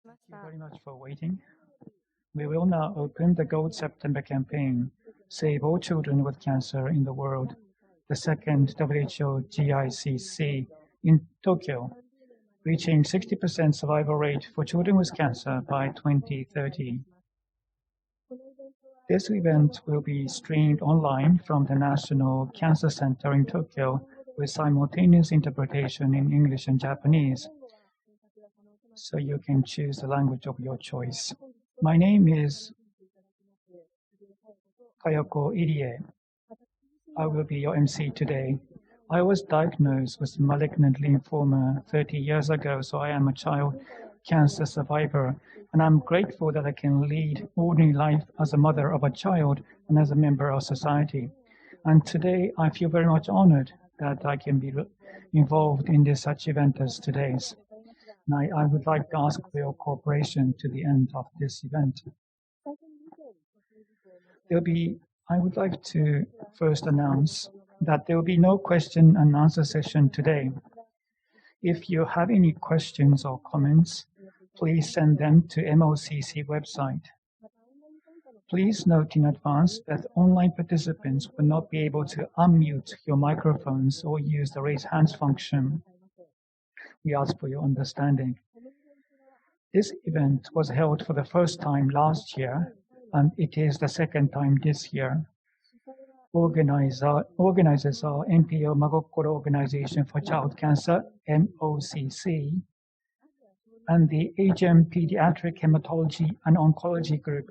Thank you very much for waiting. We will now open the Gold September campaign, Save All Children with Cancer in the World, the second WHO GICC in Tokyo, reaching 60% survival rate for children with cancer by 2030. This event will be streamed online from the National Cancer Center in Tokyo with simultaneous interpretation in English and Japanese, so you can choose the language of your choice. My name is Kayoko Irie. I will be your MC today. I was diagnosed with malignant lymphoma 30 years ago, so I am a child cancer survivor, and I'm grateful that I can lead ordinary life as a mother of a child and as a member of society. And today I feel very much honored that I can be involved in such event as today's. And I would like to ask for your cooperation to the end of this event. I would like to first announce that there will be no question and answer session today. If you have any questions or comments, please send them to MOCC website. Please note in advance that online participants will not be able to unmute your microphones or use the raise hands function. We ask for your understanding. This event was held for the first time last year, and it is the second time this year. Organizers are NPO Magokoro Organization for Child Cancer, MOCC, and the Asian Pediatric Hematology and Oncology Group,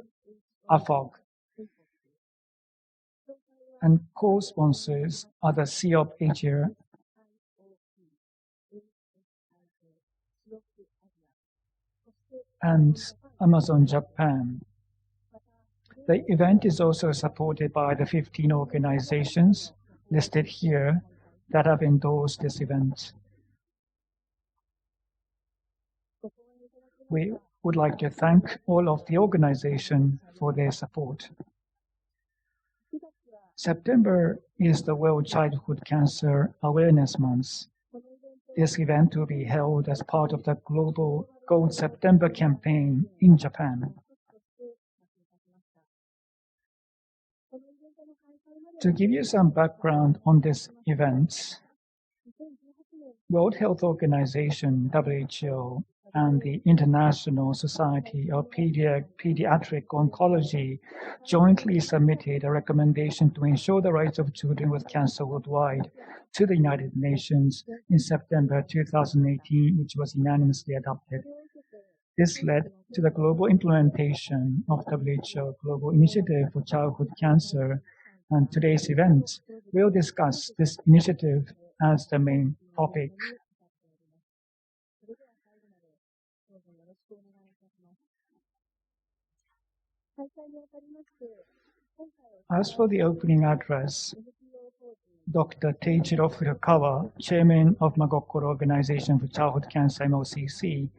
AFOG. And co-sponsors are the CEOP Asia and Amazon Japan. The event is also supported by the 15 organizations listed here that have endorsed this event. We would like to thank all of the organizations for their support. September is the World Childhood Cancer Awareness Month. This event will be held as part of the global Gold September campaign in Japan. To give you some background on this event, World Health Organization, WHO, and the International Society of Pediatric Oncology jointly submitted a recommendation to ensure the rights of children with cancer worldwide to the United Nations in September 2018, which was unanimously adopted. This led to the global implementation of WHO Global Initiative for Childhood Cancer, and today's event will discuss this initiative as the main topic. As for the opening address, Dr. Teijiro Furukawa, Chairman of Magokoro Organization for Childhood Cancer, MOCC,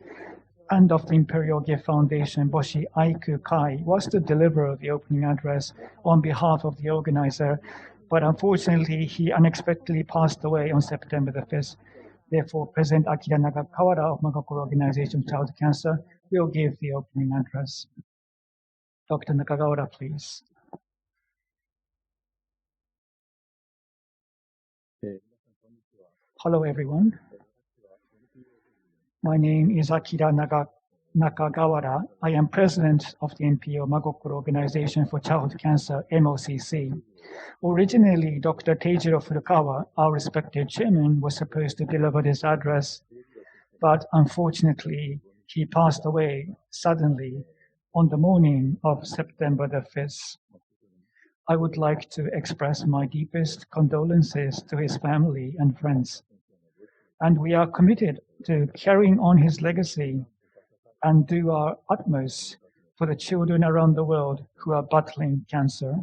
and of the Imperial Gift Foundation, Boshi Aiku Kai, was to deliver the opening address on behalf of the organizer, but unfortunately he unexpectedly passed away on September the 5th. Therefore, President Akira Nakagawara of Magokoro Organization for Childhood Cancer will give the opening address. Dr. Nakagawara, please. Hello, everyone. My name is Akira Nakagawara. I am president of the NPO Magokoro Organization for Childhood Cancer, MOCC. Originally, Dr. Teijiro Furukawa, our respected chairman, was supposed to deliver this address, but unfortunately, he passed away suddenly on the morning of September the 5th. I would like to express my deepest condolences to his family and friends. And we are committed to carrying on his legacy and do our utmost for the children around the world who are battling cancer.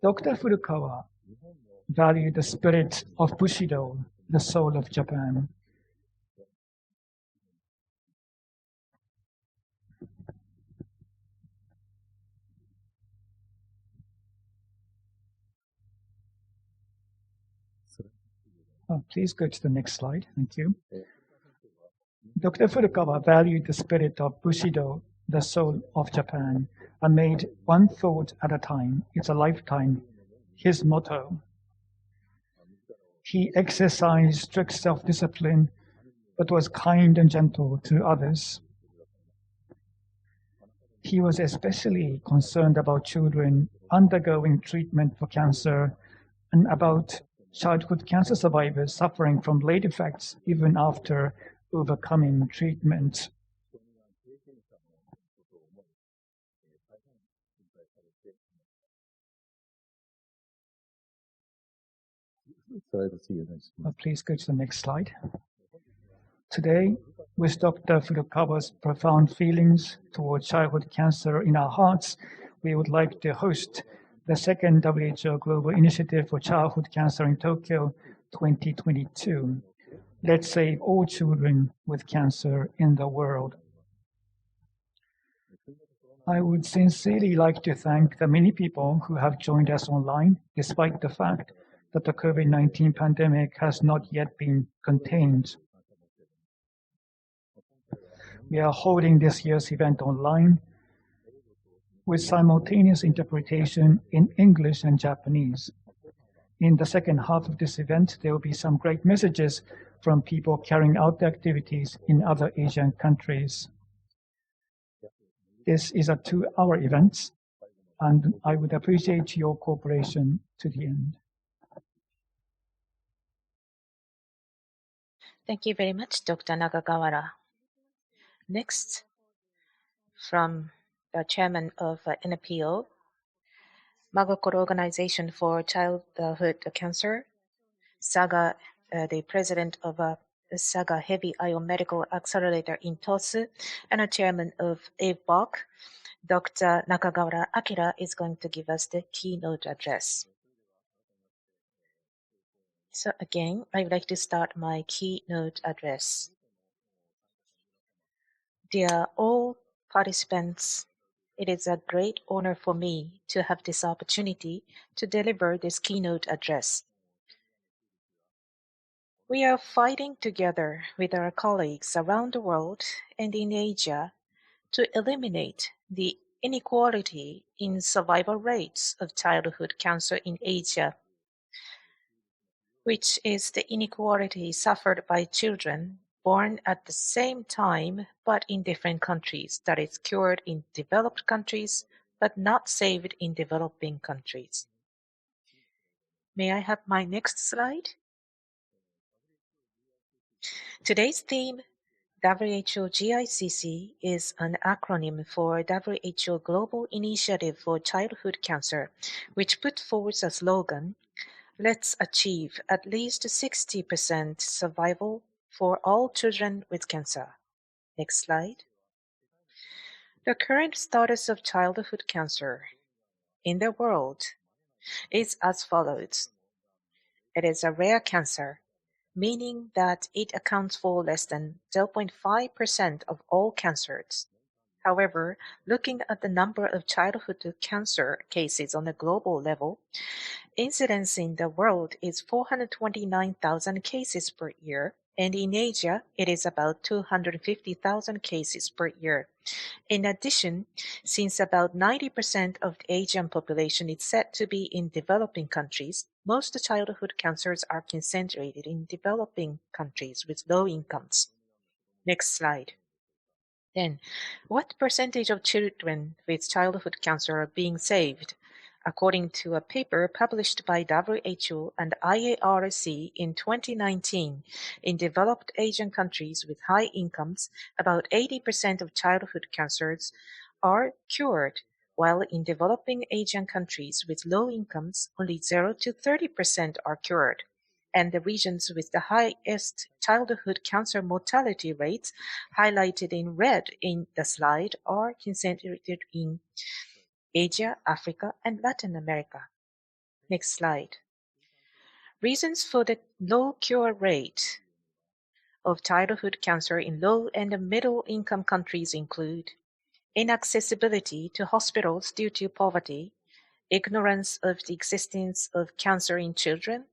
Dr. Furukawa valued the spirit of Bushido, the soul of Japan. Please go to the next slide. Thank you. Dr. Furukawa valued the spirit of Bushido, the soul of Japan, and made one thought at a time. It's a lifetime, his motto. He exercised strict self-discipline, but was kind and gentle to others. He was especially concerned about children undergoing treatment for cancer and about childhood cancer survivors suffering from late effects even after overcoming treatment. Please go to the next slide. Today, with Dr. Furukawa's profound feelings toward childhood cancer in our hearts, we would like to host the second WHO Global Initiative for Childhood Cancer in Tokyo 2022. Let's save all children with cancer in the world. I would sincerely like to thank the many people who have joined us online, despite the fact that the COVID-19 pandemic has not yet been contained. We are holding this year's event online with simultaneous interpretation in English and Japanese. In the second half of this event, there will be some great messages from people carrying out the activities in other Asian countries. This is a 2-hour event, and I would appreciate your cooperation to the end. Thank you very much, Dr. Nakagawara. Next, from the chairman of NPO, Magokoro Organization for Childhood Cancer, Saga, the president of Saga Heavy Ion Medical Accelerator in Tosu, and a chairman of AVBOC, Dr. Nakagawara Akira is going to give us the keynote address. So again, I would like to start my keynote address. Dear all participants, it is a great honor for me to have this opportunity to deliver this keynote address. We are fighting together with our colleagues around the world and in Asia to eliminate the inequality in survival rates of childhood cancer in Asia, which is the inequality suffered by children born at the same time but in different countries, that is cured in developed countries but not saved in developing countries. May I have my next slide? Today's theme, WHO GICC, is an acronym for WHO Global Initiative for Childhood Cancer, which put forward a slogan, "Let's achieve at least 60% survival for all children with cancer." Next slide. The current status of childhood cancer in the world is as follows. It is a rare cancer, meaning that it accounts for less than 0.5% of all cancers. However, looking at the number of childhood cancer cases on a global level, incidence in the world is 429,000 cases per year, and in Asia, it is about 250,000 cases per year. In addition, since about 90% of the Asian population is said to be in developing countries, most childhood cancers are concentrated in developing countries with low incomes. Next slide. Then, what percentage of children with childhood cancer are being saved? According to a paper published by WHO and IARC in 2019, in developed Asian countries with high incomes, about 80% of childhood cancers are cured, while in developing Asian countries with low incomes, only 0 to 30% are cured. And the regions with the highest childhood cancer mortality rates, highlighted in red in the slide, are concentrated in Asia, Africa, and Latin America. Next slide. Reasons for the low cure rate of childhood cancer in low and middle income countries include inaccessibility to hospitals due to poverty, ignorance of the existence of cancer in children,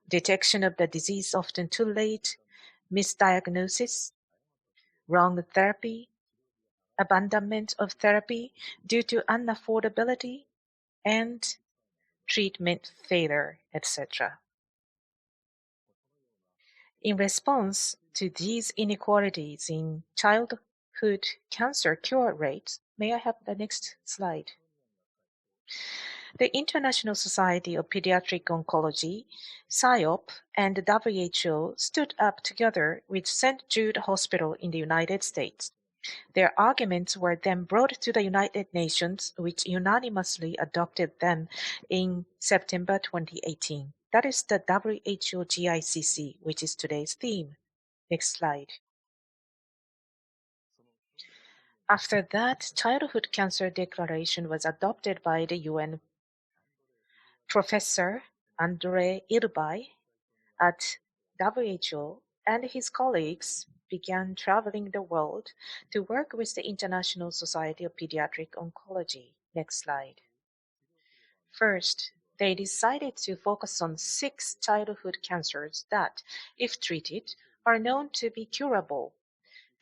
detection of the disease often too late, misdiagnosis, wrong therapy, abandonment of therapy due to unaffordability, and treatment failure, etc. In response to these inequalities in childhood cancer cure rates, may I have the next slide? The International Society of Pediatric Oncology, SIOP, and the WHO stood up together with St. Jude Hospital in the United States. Their arguments were then brought to the United Nations, which unanimously adopted them in September 2018. That is the WHO GICC, which is today's theme. Next slide. After that, Childhood Cancer Declaration was adopted by the UN. Professor Andre Irbai at WHO and his colleagues began traveling the world to work with the International Society of Pediatric Oncology. Next slide. First, they decided to focus on 6 childhood cancers that, if treated, are known to be curable.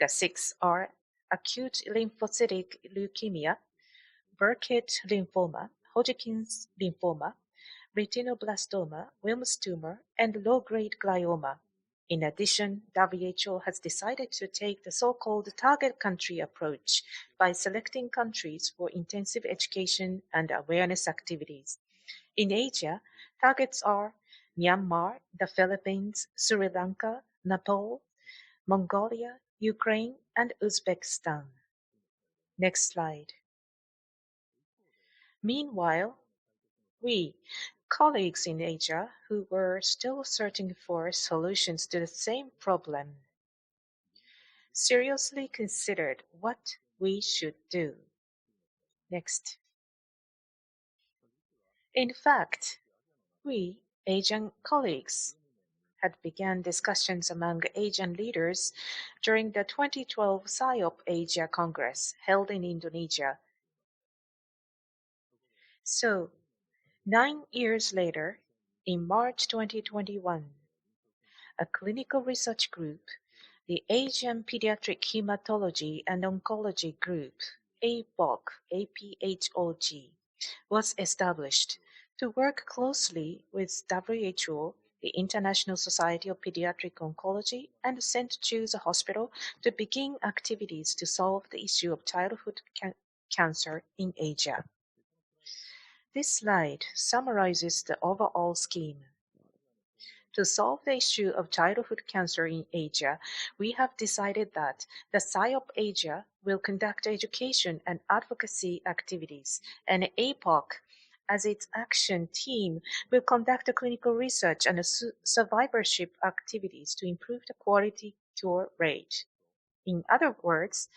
The 6 are acute lymphocytic leukemia, Burkitt lymphoma, Hodgkin's lymphoma, retinoblastoma, Wilms tumor, and low-grade glioma. In addition, WHO has decided to take the so-called target country approach by selecting countries for intensive education and awareness activities. In Asia, targets are Myanmar, the Philippines, Sri Lanka, Nepal, Mongolia, Ukraine, and Uzbekistan. Next slide. Meanwhile, we, colleagues in Asia who were still searching for solutions to the same problem, seriously considered what we should do. Next. In fact, we, Asian colleagues, had begun discussions among Asian leaders during the 2012 SIOP Asia Congress held in Indonesia. So, 9 years later, in March 2021, a clinical research group, the Asian Pediatric Hematology and Oncology Group, APHOG, was established to work closely with WHO, the International Society of Pediatric Oncology, and St. Jude's Hospital to begin activities to solve the issue of childhood cancer in Asia. This slide summarizes the overall scheme. To solve the issue of childhood cancer in Asia, we have decided that the SIOP Asia will conduct education and advocacy activities, and APOC, as its action team, will conduct clinical research and survivorship activities to improve the quality cure rate. In other words,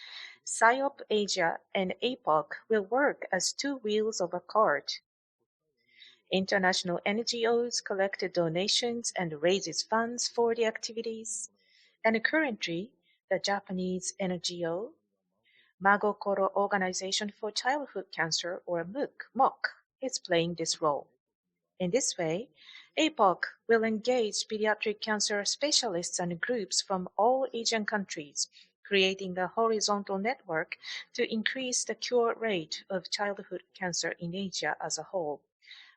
SIOP Asia and APOC will work as 2 wheels of a cart. International NGOs collect donations and raises funds for the activities, and currently the Japanese NGO, Magokoro Organization for Childhood Cancer, or MOC, is playing this role. In this way, APOC will engage pediatric cancer specialists and groups from all Asian countries, creating a horizontal network to increase the cure rate of childhood cancer in Asia as a whole.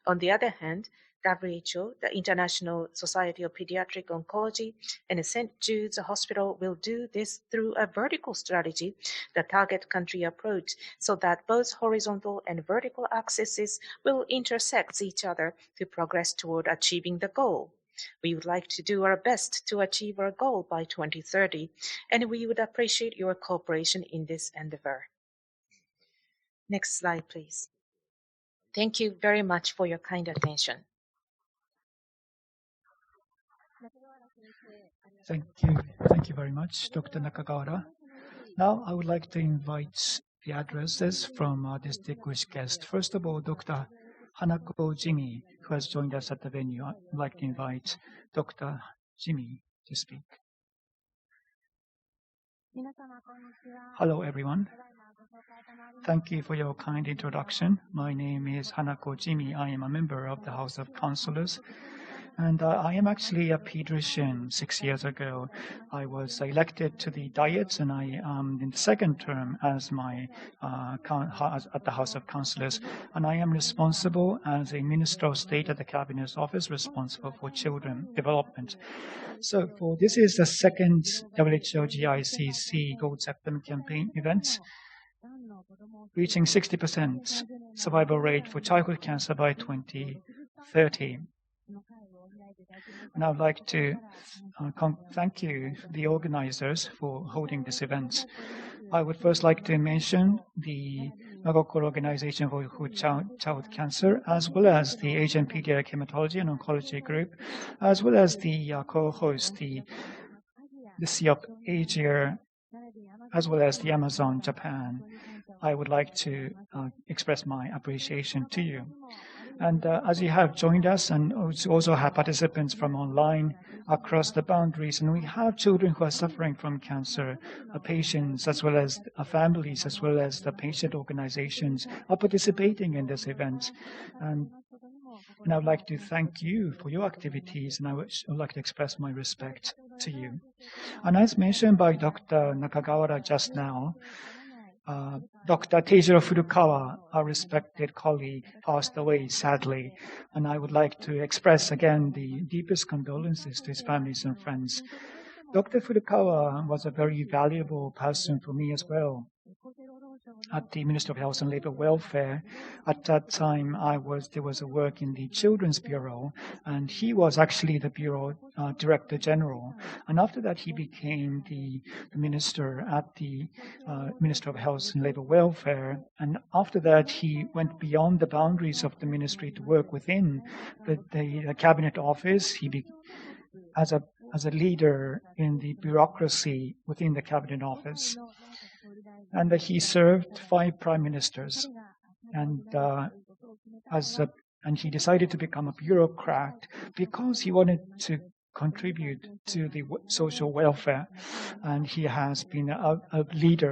On the other hand, WHO, the International Society of Pediatric Oncology, and St. Jude's Hospital will do this through a vertical strategy, the target country approach, so that both horizontal and vertical axes will intersect each other to progress toward achieving the goal. We would like to do our best to achieve our goal by 2030, and we would appreciate your cooperation in this endeavor. Next slide, please. Thank you very much for your kind attention. Thank you very much, Dr. Nakagawa. Now I would like to invite the addresses from our distinguished guest. First of all, Dr. Hanako Jimmy, who has joined us at the venue. I'd like to invite Dr. Jimmy to speak. Hello, everyone. Thank you for your kind introduction. My name is Hanako Jimmy. I am a member of the House of Councillors. And I am actually a pediatrician. 6 years ago, I was elected to the Diet, and I am in the second term as my at the House of Councillors. And I am responsible as a Minister of State at the Cabinet Office, responsible for children development. So for this is the second WHO GICC Gold Septum campaign event, reaching 60% survival rate for childhood cancer by 2030. And I would like to thank you, the organizers, for holding this event. I would first like to mention the Nagokoro Organization for Child Cancer, as well as the Asian Pediatric Hematology and Oncology Group, as well as the co-host, the Sea of Asia, as well as the Amazon Japan. I would like to express my appreciation to you. And as you have joined us, and also have participants from online across the boundaries, and we have children who are suffering from cancer, patients, as well as families, as well as the patient organizations are participating in this event. And I would like to thank you for your activities, and I would like to express my respect to you. And as mentioned by Dr. Nakagawara just now, Dr. Teijiro Furukawa, our respected colleague, passed away sadly, and I would like to express again the deepest condolences to his families and friends. Dr. Furukawa was a very valuable person for me as well. At the Ministry of Health and Labor Welfare, at that time there was a work in the Children's Bureau, and he was actually the Bureau Director General. And after that, he became the minister at the Ministry of Health and Labor Welfare. And after that, he went beyond the boundaries of the ministry to work within the cabinet office. As a leader in the bureaucracy within the cabinet office. And he served 5 prime ministers, and he decided to become a bureaucrat because he wanted to contribute to the social welfare, and he has been a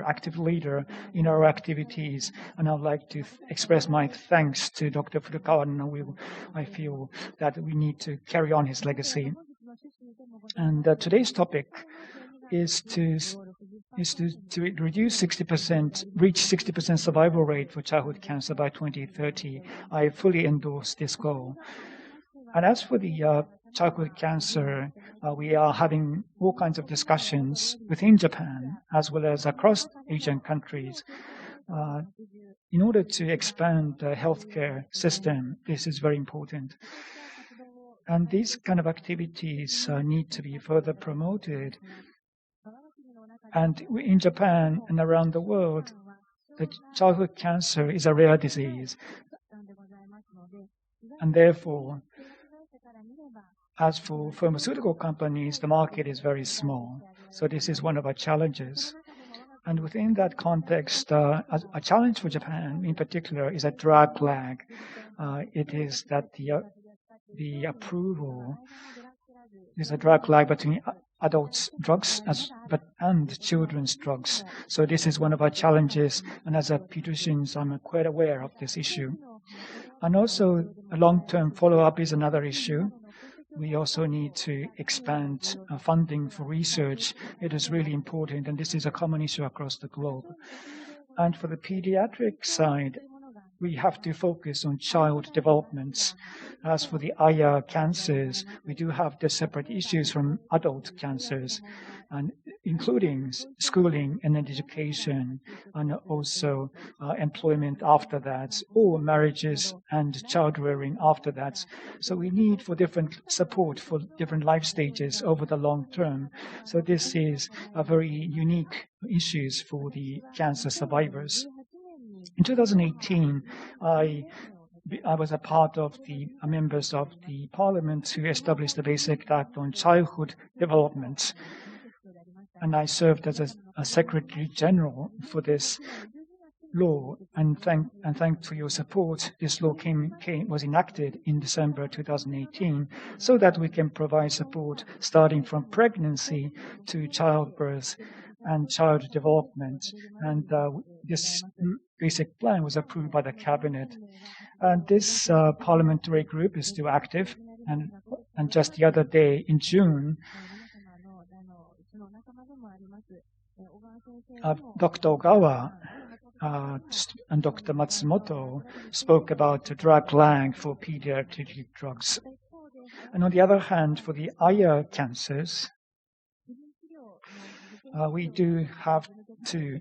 active leader in our activities. And I'd like to express my thanks to Dr. Furukawa, and I feel that we need to carry on his legacy. And today's topic is to reach 60% survival rate for childhood cancer by 2030. I fully endorse this goal. And as for the childhood cancer, we are having all kinds of discussions within Japan as well as across Asian countries. In order to expand the healthcare system, this is very important. And these kind of activities need to be further promoted. And in Japan and around the world, the childhood cancer is a rare disease. And therefore, as for pharmaceutical companies, the market is very small. So this is one of our challenges. And within that context, a challenge for Japan in particular is a drug lag. It is that the approval is a drug lag between adults' drugs and children's drugs. So this is one of our challenges, and as a pediatrician, I'm quite aware of this issue. And also, a long-term follow-up is another issue. We also need to expand funding for research. It is really important, and this is a common issue across the globe. And for the pediatric side, we have to focus on child development. As for the eye cancers, we do have the separate issues from adult cancers, and including schooling and education, and also employment after that, or marriages and child rearing after that. So we need for different support for different life stages over the long term. So this is a very unique issues for the cancer survivors. In 2018, I was a part of the members of the parliament who established the Basic Act on Childhood Development. And I served as a Secretary General for this law, and thanks for your support, this law was enacted in December 2018, so that we can provide support starting from pregnancy to childbirth and child development. And this basic plan was approved by the cabinet. And this parliamentary group is still active. And just the other day in June, Dr. Ogawa and Dr. Matsumoto spoke about the drug lag for pediatric drugs. And on the other hand, for the eye cancers, we do have to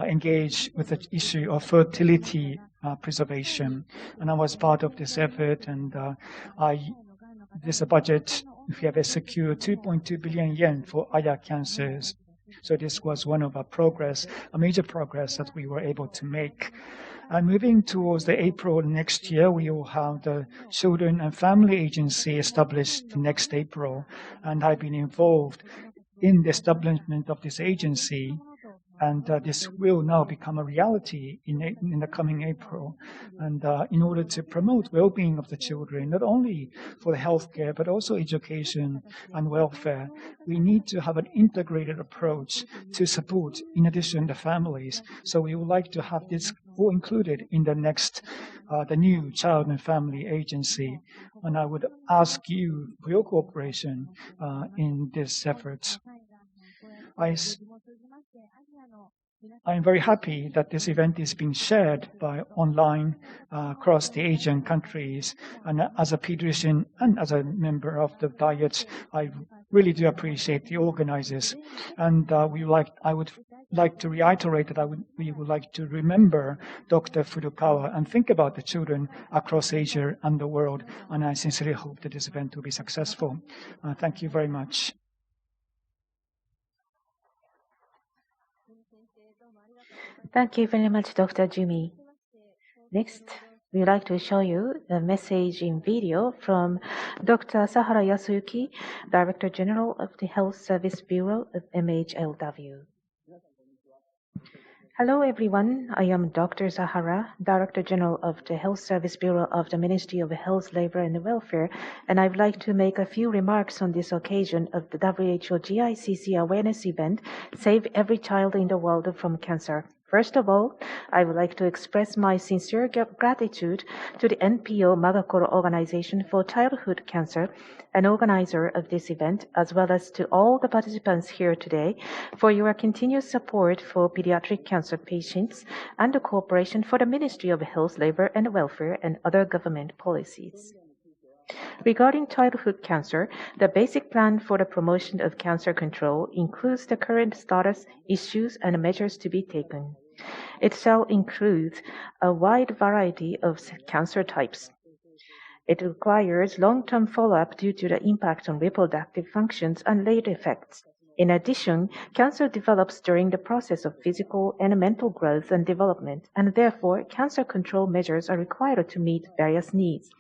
engage with the issue of fertility preservation. And I was part of this effort, and this budget, we have secured 2.2 billion yen for eye cancers. So this was one of a major progress that we were able to make. And moving towards the April next year, we will have the Children and Family Agency established next April. And I've been involved in the establishment of this agency. And this will now become a reality in the coming April. And in order to promote well-being of the children, not only for the healthcare, but also education and welfare, we need to have an integrated approach to support, in addition, the families. So we would like to have this all included in the next, the new Child and Family Agency. And I would ask you for your cooperation in this effort. I'm very happy that this event is being shared by online across the Asian countries. And as a pediatrician and as a member of the Diet, I really do appreciate the organizers. And I would like to reiterate that we would like to remember Dr. Furukawa and think about the children across Asia and the world. And I sincerely hope that this event will be successful. Thank you very much. Thank you very much, Dr. Jumi. Next, we'd like to show you a message in video from Dr. Sahara Yasuyuki, Director General of the Health Service Bureau of MHLW. Hello, everyone. I am Dr. Sahara, Director General of the Health Service Bureau of the Ministry of Health, Labor and Welfare, and I'd like to make a few remarks on this occasion of the WHO GICC awareness event, Save Every Child in the World from Cancer. First of all, I would like to express my sincere gratitude to the NPO Magakoro Organization for Childhood Cancer, an organizer of this event, as well as to all the participants here today for your continuous support for pediatric cancer patients and the cooperation for the Ministry of Health, Labor and Welfare and other government policies. Regarding childhood cancer, the basic plan for the promotion of cancer control includes the current status, issues, and measures to be taken. It shall include a wide variety of cancer types. It requires long-term follow-up due to the impact on reproductive functions and later effects. In addition, cancer develops during the process of physical and mental growth and development, and therefore cancer control measures are required to meet various needs.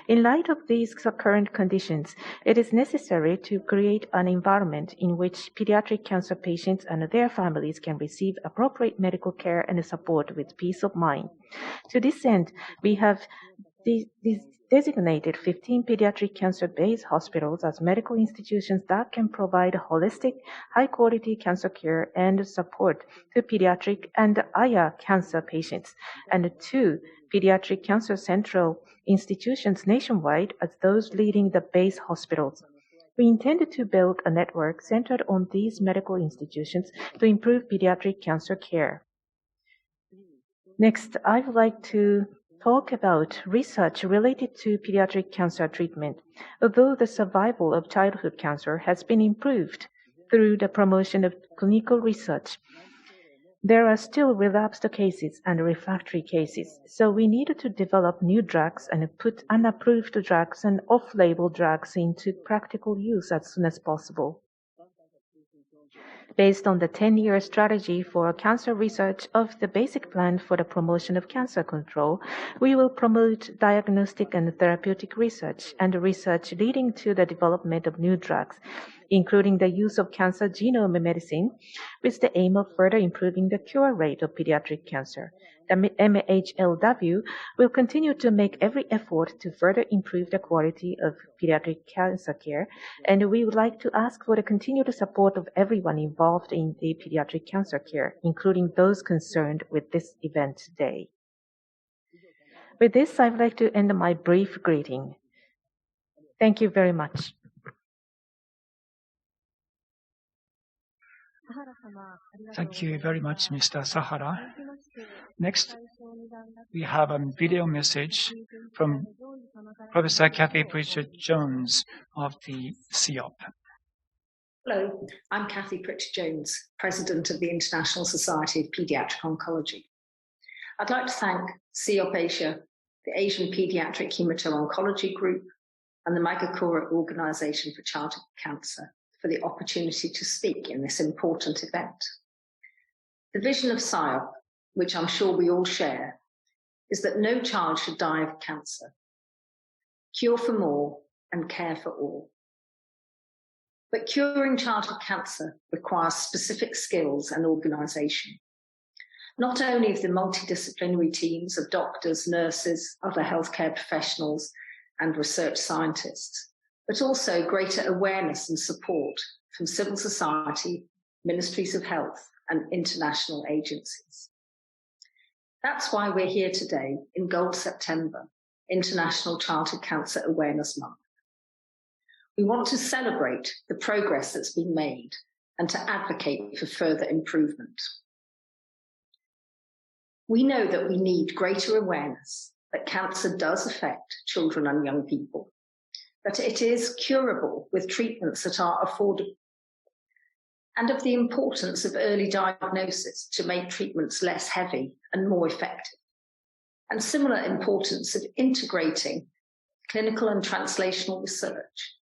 In light of these current conditions, it is necessary to create an environment in which pediatric cancer patients and their families can receive appropriate medical care and support with peace of mind. To this end, we have designated 15 pediatric cancer-based hospitals as medical institutions that can provide holistic, high-quality cancer care and support to pediatric and eye cancer patients, and 2 pediatric cancer central institutions nationwide as those leading the base hospitals. We intended to build a network centered on these medical institutions to improve pediatric cancer care. Next, I would like to talk about research related to pediatric cancer treatment. Although the survival of childhood cancer has been improved through the promotion of clinical research, there are still relapsed cases and refractory cases, so we needed to develop new drugs and put unapproved drugs and off-label drugs into practical use as soon as possible. Based on the 10-year strategy for cancer research of the basic plan for the promotion of cancer control, we will promote diagnostic and therapeutic research and research leading to the development of new drugs, including the use of cancer genome medicine, with the aim of further improving the cure rate of pediatric cancer. The MHLW will continue to make every effort to further improve the quality of pediatric cancer care, and we would like to ask for the continued support of everyone involved in the pediatric cancer care, including those concerned with this event today. With this, I would like to end my brief greeting. Thank you very much. Thank you very much, Mr. Sahara. Next, we have a video message from Professor Kathy Pritchard-Jones of the CEOP. Hello, I'm Kathy Pritchard-Jones, President of the International Society of Paediatric Oncology. I'd like to thank CEOP Asia, the Asian Paediatric Hemato-Oncology Group, and the Magakura Organization for Childhood Cancer for the opportunity to speak in this important event. The vision of CEOP, which I'm sure we all share, is that no child should die of cancer. Cure for more and care for all. But curing childhood cancer requires specific skills and organisation, not only of the multidisciplinary teams of doctors, nurses, other healthcare professionals, and research scientists, but also greater awareness and support from civil society, ministries of health, and international agencies. That's why we're here today in Gold September, International Childhood Cancer Awareness Month. We want to celebrate the progress that's been made and to advocate for further improvement. We know that we need greater awareness that cancer does affect children and young people, that it is curable with treatments that are affordable, and of the importance of early diagnosis to make treatments less heavy and more effective, and similar importance of integrating clinical and translational research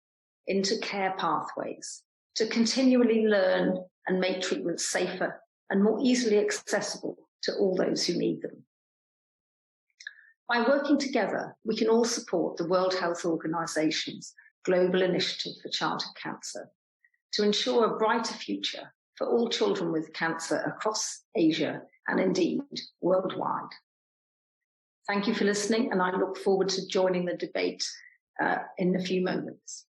into care pathways to continually learn and make treatments safer and more easily accessible to all those who need them. By working together, we can all support the World Health Organization's Global Initiative for Childhood Cancer to ensure a brighter future for all children with cancer across Asia and indeed worldwide. Thank you for listening, and I look forward to joining the debate in a few moments.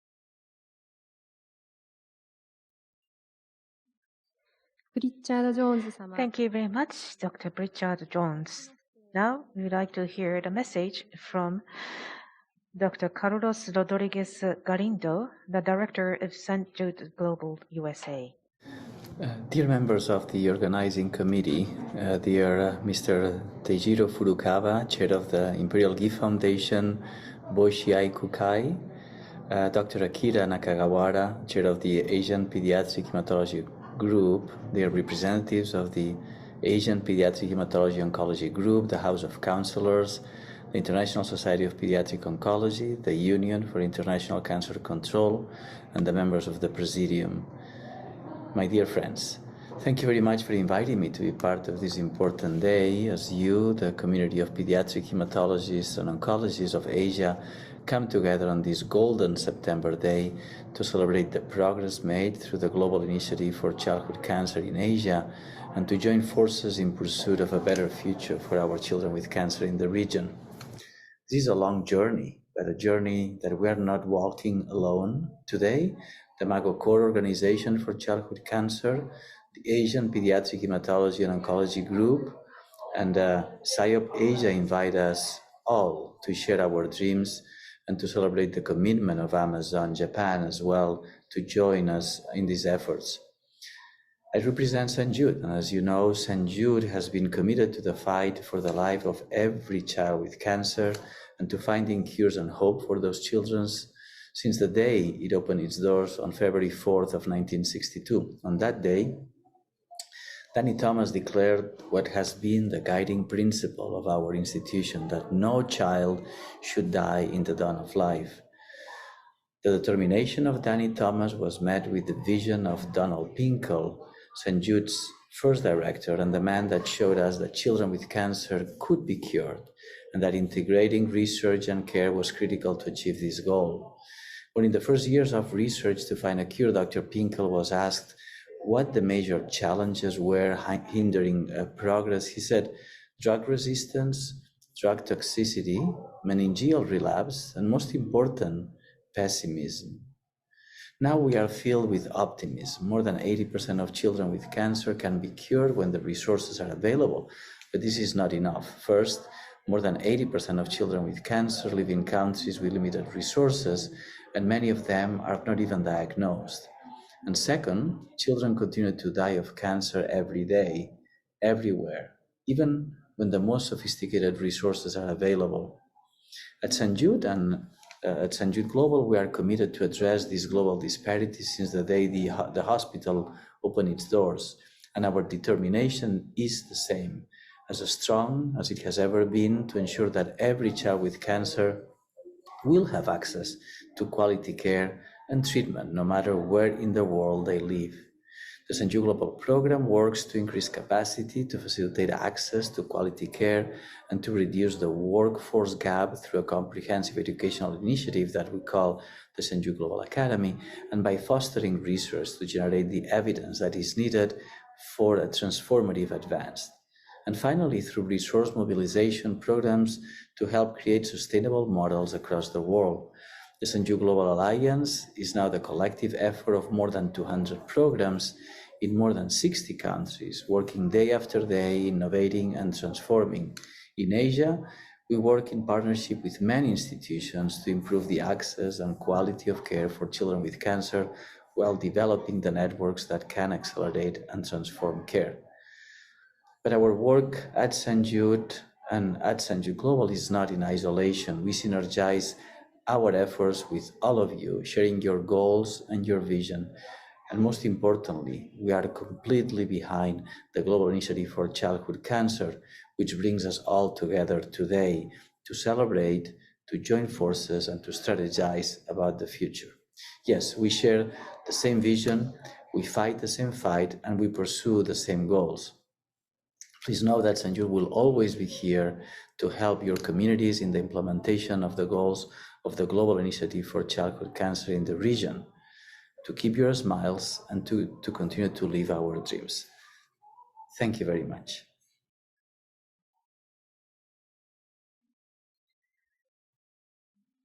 Thank you very much, Dr. Pritchard-Jones. Now, we would like to hear the message from Dr. Carlos Rodriguez Galindo, the Director of St. Jude Global USA. Dear members of the organizing committee, dear Mr. Teijiro Furukawa, Chair of the Imperial Gift Foundation, Boshiai Kukai, Dr. Akira Nakagawara, Chair of the Asian Pediatric Hematology Group, dear representatives of the Asian Pediatric Hematology Oncology Group, the House of Councillors, the International Society of Pediatric Oncology, the Union for International Cancer Control, and the members of the Presidium. My dear friends, thank you very much for inviting me to be part of this important day as you, the community of pediatric hematologists and oncologists of Asia, come together on this golden September day to celebrate the progress made through the Global Initiative for Childhood Cancer in Asia and to join forces in pursuit of a better future for our children with cancer in the region. This is a long journey, but a journey that we are not walking alone. Today, the Magakura Organization for Childhood Cancer, the Asian Pediatric Hematology and Oncology Group, and CEOP Asia invite us all to share our dreams and to celebrate the commitment of Amazon Japan as well to join us in these efforts. I represent St. Jude, and as you know, St. Jude has been committed to the fight for the life of every child with cancer and to finding cures and hope for those children since the day it opened its doors on February 4th of 1962. On that day, Danny Thomas declared what has been the guiding principle of our institution, that no child should die in the dawn of life. The determination of Danny Thomas was met with the vision of Donald Pinkel, St. Jude's first director, and the man that showed us that children with cancer could be cured, and that integrating research and care was critical to achieve this goal. When in the first years of research to find a cure, Dr. Pinkel was asked what the major challenges were hindering progress. He said, drug resistance, drug toxicity, meningeal relapse, and most important, pessimism. Now we are filled with optimism. More than 80% of children with cancer can be cured when the resources are available, but this is not enough. First, more than 80% of children with cancer live in countries with limited resources, and many of them are not even diagnosed. And second, children continue to die of cancer every day, everywhere, even when the most sophisticated resources are available. At St. Jude and at St. Jude Global, we are committed to address these global disparities since the day the hospital opened its doors, and our determination is the same, as strong as it has ever been, to ensure that every child with cancer will have access to quality care and treatment, no matter where in the world they live. The St. Jude Global Program works to increase capacity, to facilitate access to quality care, and to reduce the workforce gap through a comprehensive educational initiative that we call the St. Jude Global Academy, and by fostering research to generate the evidence that is needed for a transformative advance. And finally, through resource mobilization programs to help create sustainable models across the world. The St. Jude Global Alliance is now the collective effort of more than 200 programs in more than 60 countries, working day after day, innovating and transforming. In Asia, we work in partnership with many institutions to improve the access and quality of care for children with cancer, while developing the networks that can accelerate and transform care. But our work at St. Jude and at St. Jude Global is not in isolation. We synergize our efforts with all of you, sharing your goals and your vision. And most importantly, we are completely behind the Global Initiative for Childhood Cancer, which brings us all together today to celebrate, to join forces, and to strategize about the future. Yes, we share the same vision, we fight the same fight, and we pursue the same goals. Please know that St. Jude will always be here to help your communities in the implementation of the goals of the Global Initiative for Childhood Cancer in the region, to keep your smiles and to continue to live our dreams. Thank you very much.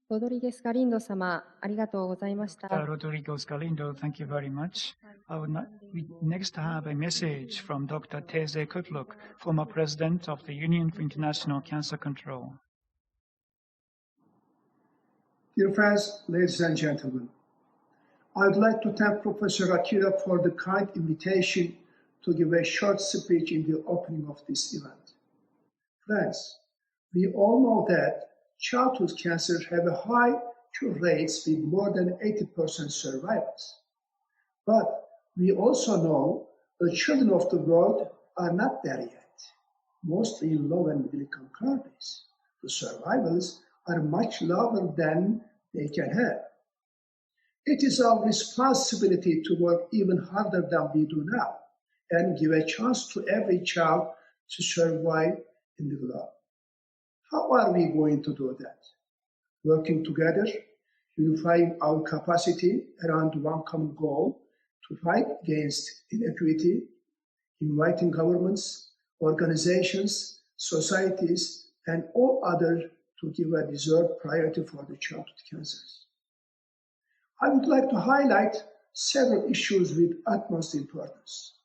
Rodriguez Galindo様、ありがとうございました。Rodrigo Galindo, thank you very much. We next have a message from Dr. Teze Kutluk, former president of the Union for International Cancer Control. Dear friends, ladies and gentlemen, I would like to thank Professor Akira for the kind invitation to give a short speech in the opening of this event. Friends, we all know that childhood cancers have a high cure rates with more than 80% survivors. But we also know the children of the world are not there yet, mostly in low and middle income countries. The survivals are much lower than they can have. It is our responsibility to work even harder than we do now and give a chance to every child to survive in the globe. How are we going to do that? Working together, unifying our capacity around one common goal to fight against inequity, inviting governments, organizations, societies, and all others to give a deserved priority for the childhood cancers. I would like to highlight several issues with utmost importance.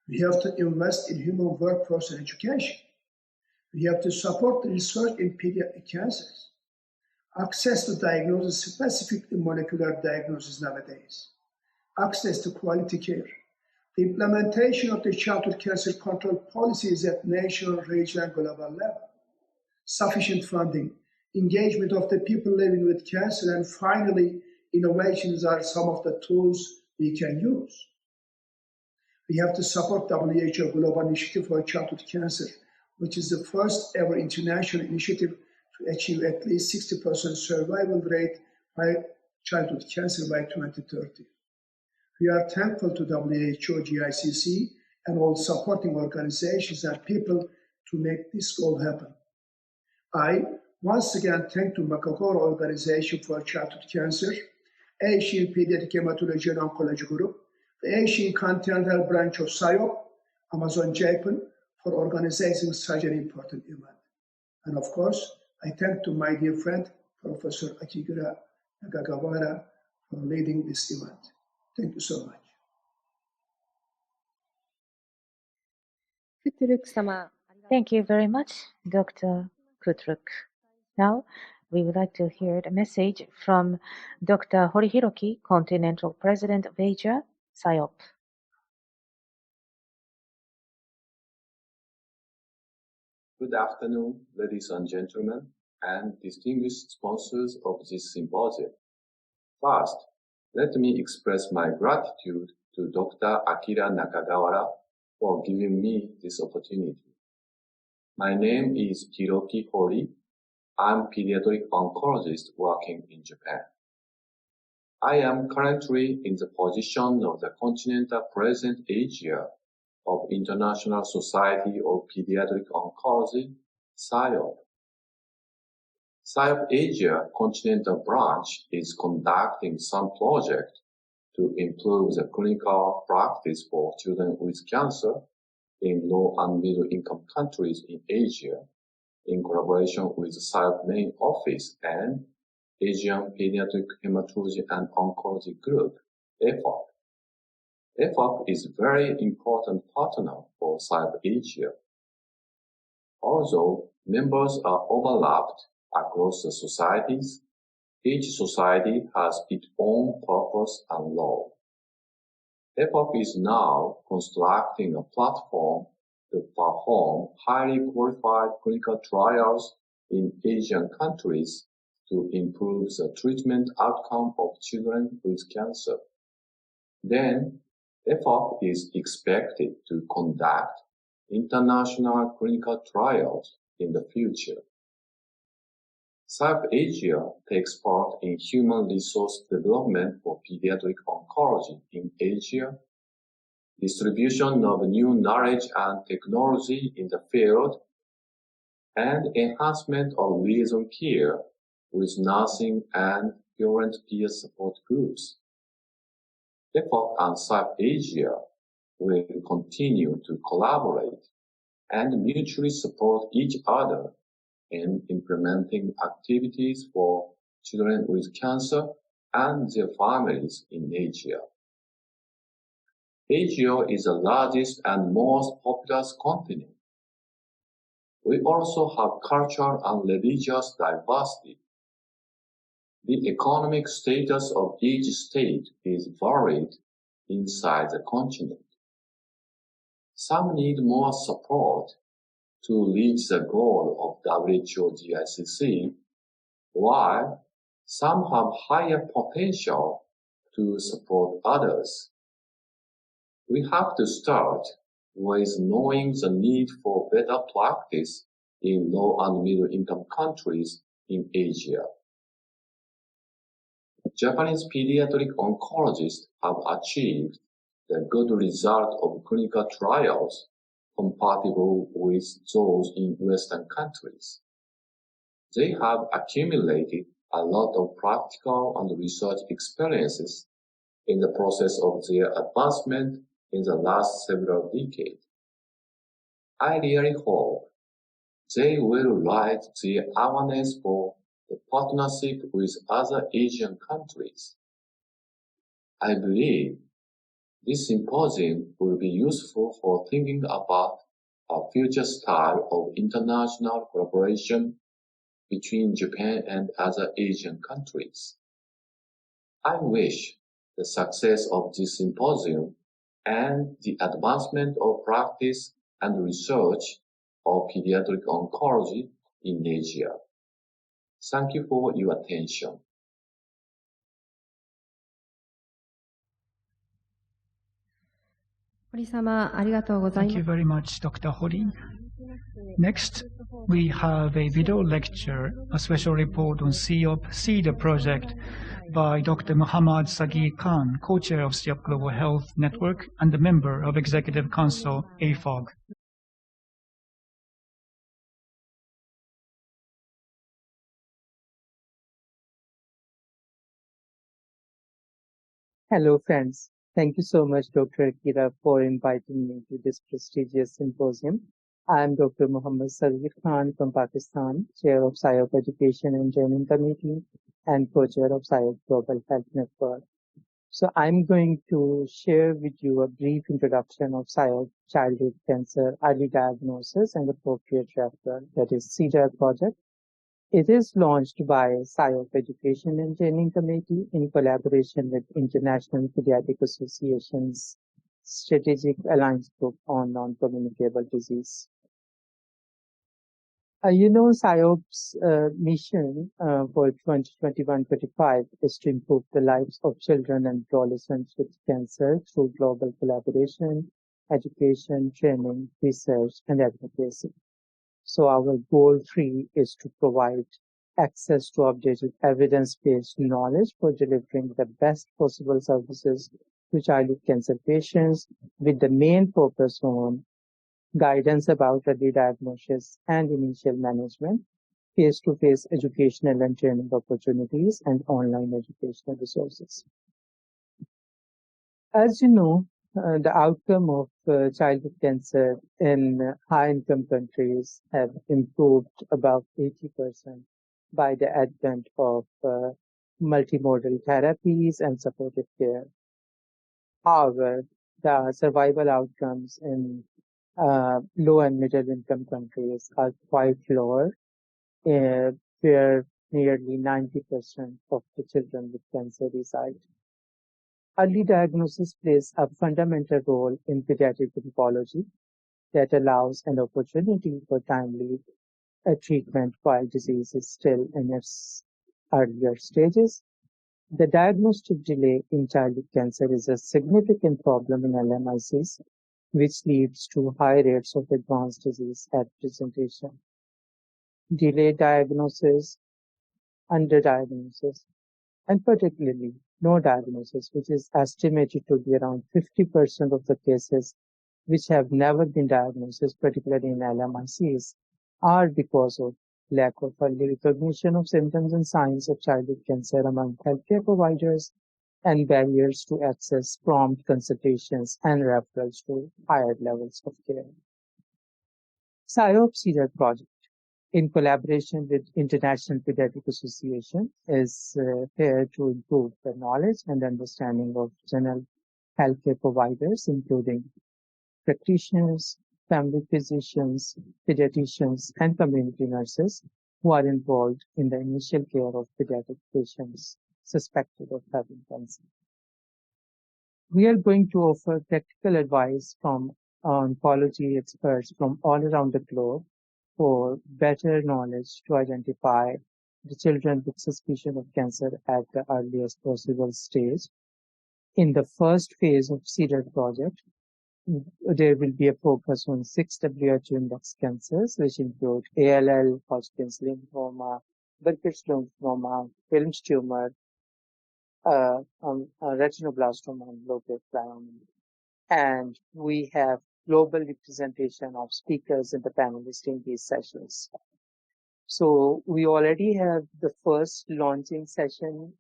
We have to invest in human workforce and education. We have to support the research in pediatric cancers, access to diagnosis, specifically molecular diagnosis nowadays, access to quality care, the implementation of the childhood cancer control policies at national, regional, and global level, sufficient funding, engagement of the people living with cancer, and finally, innovations are some of the tools we can use. We have to support WHO Global Initiative for Childhood Cancer, which is the first ever international initiative to achieve at least 60% survival rate by childhood cancer by 2030. We are thankful to WHO, GICC, and all supporting organizations and people to make this goal happen. I once again thank the Makakoro Organization for Childhood Cancer, Asian Pediatric Hematology and Oncology Group, the Asian Continental Branch of SIOP, Amazon Japan, for organizing such an important event. And of course, I thank to my dear friend, Professor Akira Nagagawara, for leading this event. Thank you so much. Thank you very much, Dr. Kutruk. Now, we would like to hear the message from Dr. Horihiroki, Continental President of Asia, SIOP. Good afternoon, ladies and gentlemen, and distinguished sponsors of this symposium. First, let me express my gratitude to Dr. Akira Nakagawara for giving me this opportunity. My name is Hiroki Hori. I'm pediatric oncologist working in Japan. I am currently in the position of the Continental President Asia of International Society of Pediatric Oncology, SIOP. SIOP Asia Continental Branch is conducting some project to improve the clinical practice for children with cancer in low and middle income countries in Asia, in collaboration with the SIOP main office and Asian Pediatric Hematology and Oncology Group, AFOG. AFOG is a very important partner for SIOP Asia. Although members are overlapped across the societies, each society has its own purpose and role. AFOG is now constructing a platform to perform highly qualified clinical trials in Asian countries to improve the treatment outcome of children with cancer. Then, AFOG is expected to conduct international clinical trials in the future. SIOP Asia takes part in human resource development for pediatric oncology in Asia, distribution of new knowledge and technology in the field, and enhancement of liaison care with nursing and parent peer support groups. AFOG and SIOP Asia will continue to collaborate and mutually support each other in implementing activities for children with cancer and their families in Asia. Asia is the largest and most populous continent. We also have cultural and religious diversity. The economic status of each state is varied inside the continent. Some need more support to reach the goal of WHO GICC, while some have higher potential to support others. We have to start with knowing the need for better practice in low and middle income countries in Asia. Japanese pediatric oncologists have achieved the good result of clinical trials compatible with those in Western countries. They have accumulated a lot of practical and research experiences in the process of their advancement in the last several decades. I really hope they will raise their awareness for the partnership with other Asian countries. I believe this symposium will be useful for thinking about a future style of international collaboration between Japan and other Asian countries. I wish the success of this symposium and the advancement of practice and research of pediatric oncology in Asia. Thank you for your attention. Thank you very much, Dr. Hori. Next, we have a video lecture, a special report on SIOP CEDAR project by Dr. Muhammad Sagi Khan, co-chair of SIOP Global Health Network and a member of Executive Council, AFOG. Hello, friends. Thank you so much, Dr. Akira, for inviting me to this prestigious symposium. I am Dr. Muhammad Sagi Khan from Pakistan, Chair of SIOP Education and Training Committee and co-chair of SIOP Global Health Network. So I'm going to share with you a brief introduction of SIOP Childhood Cancer Early Diagnosis and Appropriate Referral, that is CEDAR project, It is launched by SIOP Education and Training Committee in collaboration with International Pediatric Association's Strategic Alliance Group on Non-Communicable Disease. SIOP's mission for 2021-25 is to improve the lives of children and adolescents with cancer through global collaboration, education, training, research, and advocacy. So our goal 3 is to provide access to updated evidence-based knowledge for delivering the best possible services to childhood cancer patients, with the main focus on guidance about early diagnosis and initial management, face-to-face educational and training opportunities, and online educational resources. As you know, the outcome of childhood cancer in high-income countries have improved about 80% by the advent of multimodal therapies and supportive care. However, the survival outcomes in low and middle income countries are quite lower, where nearly 90% of the children with cancer reside. Early diagnosis plays a fundamental role in pediatric oncology that allows an opportunity for timely treatment while disease is still in its earlier stages. The diagnostic delay in childhood cancer is a significant problem in LMICs, which leads to high rates of advanced disease at presentation. Delayed diagnosis, underdiagnosis, and particularly no diagnosis, which is estimated to be around 50% of the cases which have never been diagnosed, particularly in LMICs, are because of lack of early recognition of symptoms and signs of childhood cancer among healthcare providers, and barriers to access prompt consultations and referrals to higher levels of care. SIOP CEDAR project, in collaboration with International Pediatric Association, is here to improve the knowledge and understanding of general healthcare providers, including practitioners, family physicians, pediatricians, and community nurses who are involved in the initial care of pediatric patients suspected of having cancer. We are going to offer practical advice from oncology experts from all around the globe for better knowledge to identify the children with suspicion of cancer at the earliest possible stage. In the first phase of CEDAR project, there will be a focus on 6 WHO index cancers, which include ALL, Hodgkin's lymphoma, Burkitt's lymphoma, Wilms tumor, retinoblastoma, and low-grade glioma. And we have global representation of speakers and the panelists in these sessions. So we already have the first launching session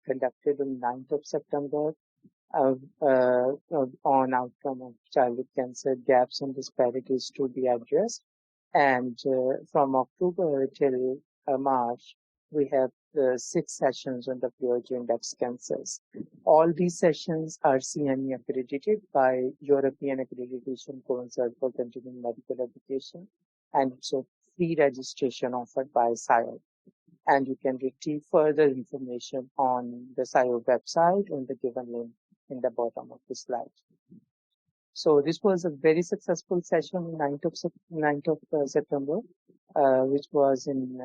conducted on 9th of September on outcome of childhood cancer gaps and disparities to be addressed. And from October till March, we have 6 sessions on WHO index cancers. All these sessions are CME accredited by European Accreditation Council for Continuing Medical Education, and it's a free registration offered by SIOP. And you can retrieve further information on the SIOP website on the given link in the bottom of the slide. So this was a very successful session on 9th of September, which was in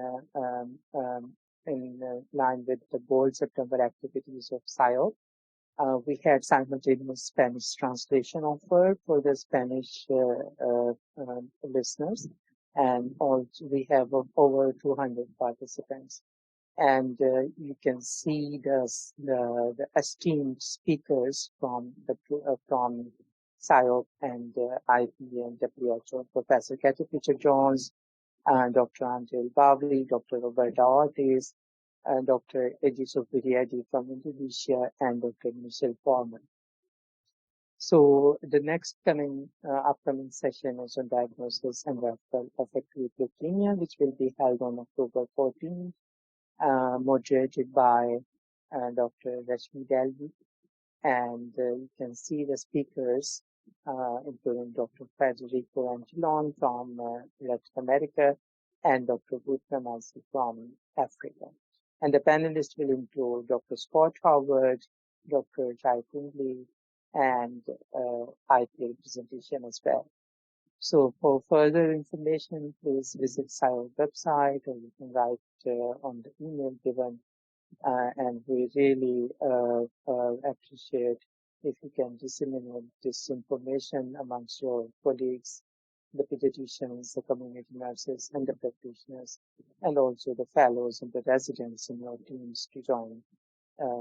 line with the Bold September activities of SIOP. We had simultaneous Spanish translation offered for the Spanish listeners, and also we have over 200 participants. And you can see the esteemed speakers from SIOP and IP and WHO, Professor Kathy Pritchard-Jones, Dr. Angel Bavli, Dr. Roberta Ortiz, Dr. Eji Sopiriadi from Indonesia, and Dr. Michelle Foreman. So the next upcoming session is on diagnosis and referral of acute leukemia, which will be held on October 14th, moderated by Dr. Rashmi Delvi. And you can see the speakers, including Dr. Federico Angelon from Latin America, and Dr. Bhutramasi from Africa. And the panelists will include Dr. Scott Howard, Dr. Jai Lee, and I play presentation as well. So for further information, please visit SIO's website, or you can write on the email given. And we really appreciate if you can disseminate this information amongst your colleagues, the pediatricians, the community nurses, and the practitioners, and also the fellows and the residents in your teams to join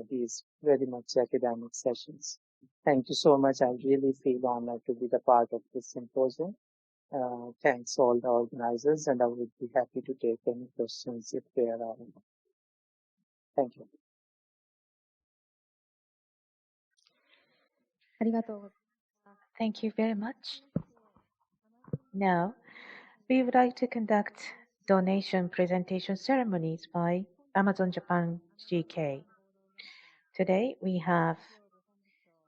these very much academic sessions. Thank you so much. I really feel honored to be the part of this symposium. Thanks all the organizers, and I would be happy to take any questions if there are any. Thank you. ありがとうございます。 Thank you very much. Now, we would like to conduct donation presentation ceremonies by Amazon Japan GK. Today, we have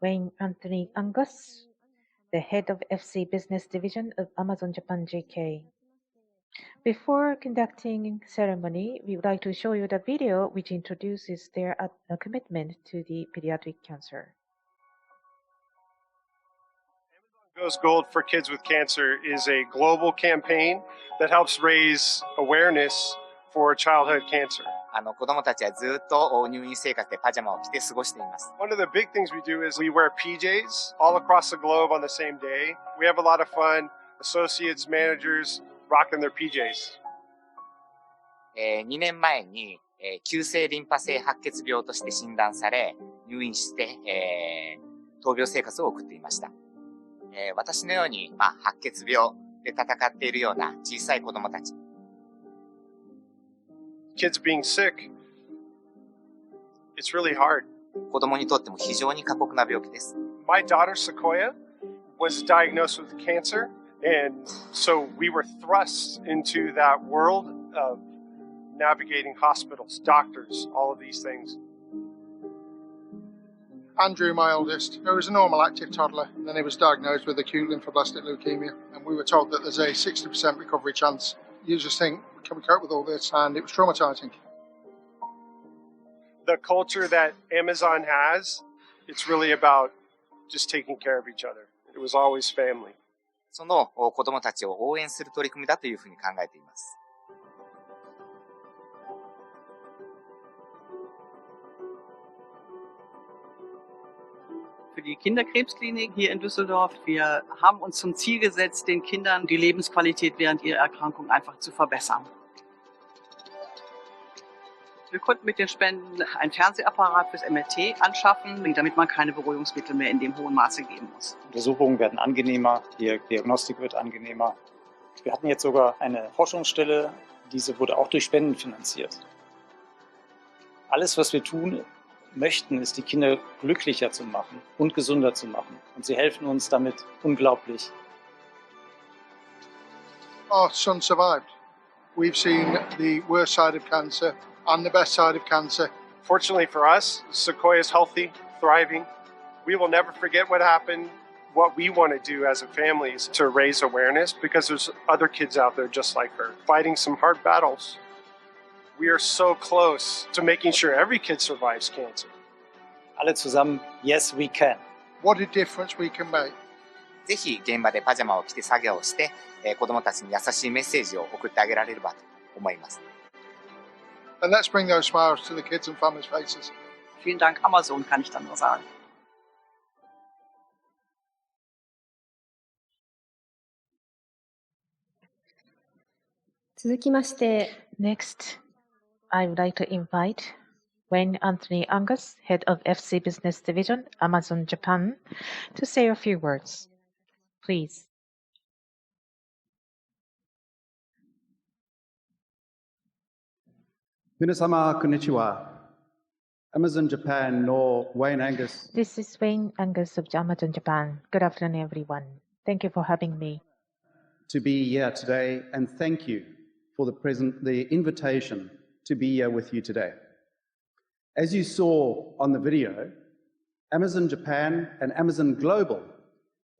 Wayne Anthony Angus, the head of FC Business Division of Amazon Japan GK. Before conducting ceremony, we would like to show you the video which introduces their commitment to the pediatric cancer. Goes Gold for Kids with Cancer is a global campaign that helps raise awareness for childhood cancer. 子供たちはずっと入院生活でパジャマを着て過ごしています。 One of the big things we do is we wear PJs all across the globe on the same day. We have a lot of fun. Associates, managers, rocking their PJs. 2年前に、急性リンパ性白血病として診断され、入院して、闘病生活を送っていました。私のように、白血病で戦っているような小さい子供たち。Kids being sick, it's really hard. 子供にとっても非常に過酷な病気です。My daughter Sequoia was diagnosed with cancer, and so we were thrust into that world of navigating hospitals, doctors, all of these things. Andrew, my oldest, who was a normal active toddler, and then he was diagnosed with acute lymphoblastic leukemia, and we were told that there's a 60% recovery chance. You just think, can we cope with all this? And it was traumatizing. The culture that Amazon has, it's really about just taking care of each other. It was always family. その子供たちを応援する取り組みだというふうに考えています。Für die Kinderkrebsklinik hier in Düsseldorf. Wir haben uns zum Ziel gesetzt, den Kindern die Lebensqualität während ihrer Erkrankung einfach zu verbessern. Wir konnten mit den Spenden ein Fernsehapparat fürs MRT anschaffen, damit man keine Beruhigungsmittel mehr in dem hohen Maße geben muss. Untersuchungen werden angenehmer, die Diagnostik wird angenehmer. Wir hatten jetzt sogar eine Forschungsstelle, diese wurde auch durch Spenden finanziert. Alles, was wir tun möchten, ist, die Kinder glücklicher zu machen und gesunder zu machen. Und sie helfen uns damit unglaublich. Our son survived. We've seen the worst side of cancer and the best side of cancer. Fortunately for us, Sequoia is healthy, thriving. We will never forget what happened. What we want to do as a family is to raise awareness, because there's other kids out there just like her, fighting some hard battles. We are so close to making sure every kid survives cancer. Alle zusammen, yes, we can. What a difference we can make. ぜひ現場でパジャマを着て作業をして、子供たちに優しいメッセージを送ってあげられればと思います。And let's bring those smiles to the kids and families' faces. Vielen Dank, Amazon, kann ich dann nur sagen. Next, I would like to invite Wayne Anthony Angus, head of FC Business Division, Amazon Japan, to say a few words. Please. 皆様、こんにちは。Amazon Japan no Wayne Angus. This is Wayne Angus of Amazon Japan. Good afternoon, everyone. Thank you for having me. To be here today, and thank you for the invitation to be here with you today. As you saw on the video, Amazon Japan and Amazon Global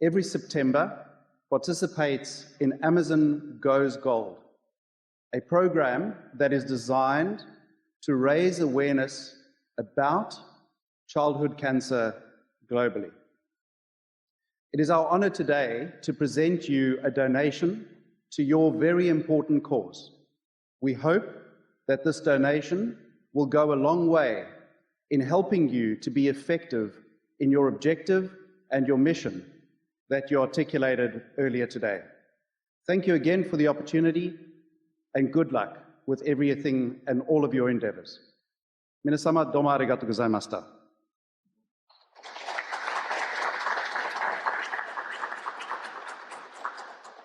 every September participates in Amazon Goes Gold, a program that is designed to raise awareness about childhood cancer globally. It is our honor today to present you a donation to your very important cause. We hope that this donation will go a long way in helping you to be effective in your objective and your mission that you articulated earlier today. Thank you again for the opportunity and good luck with everything and all of your endeavors. Minasama, domo arigatou gozaimashita.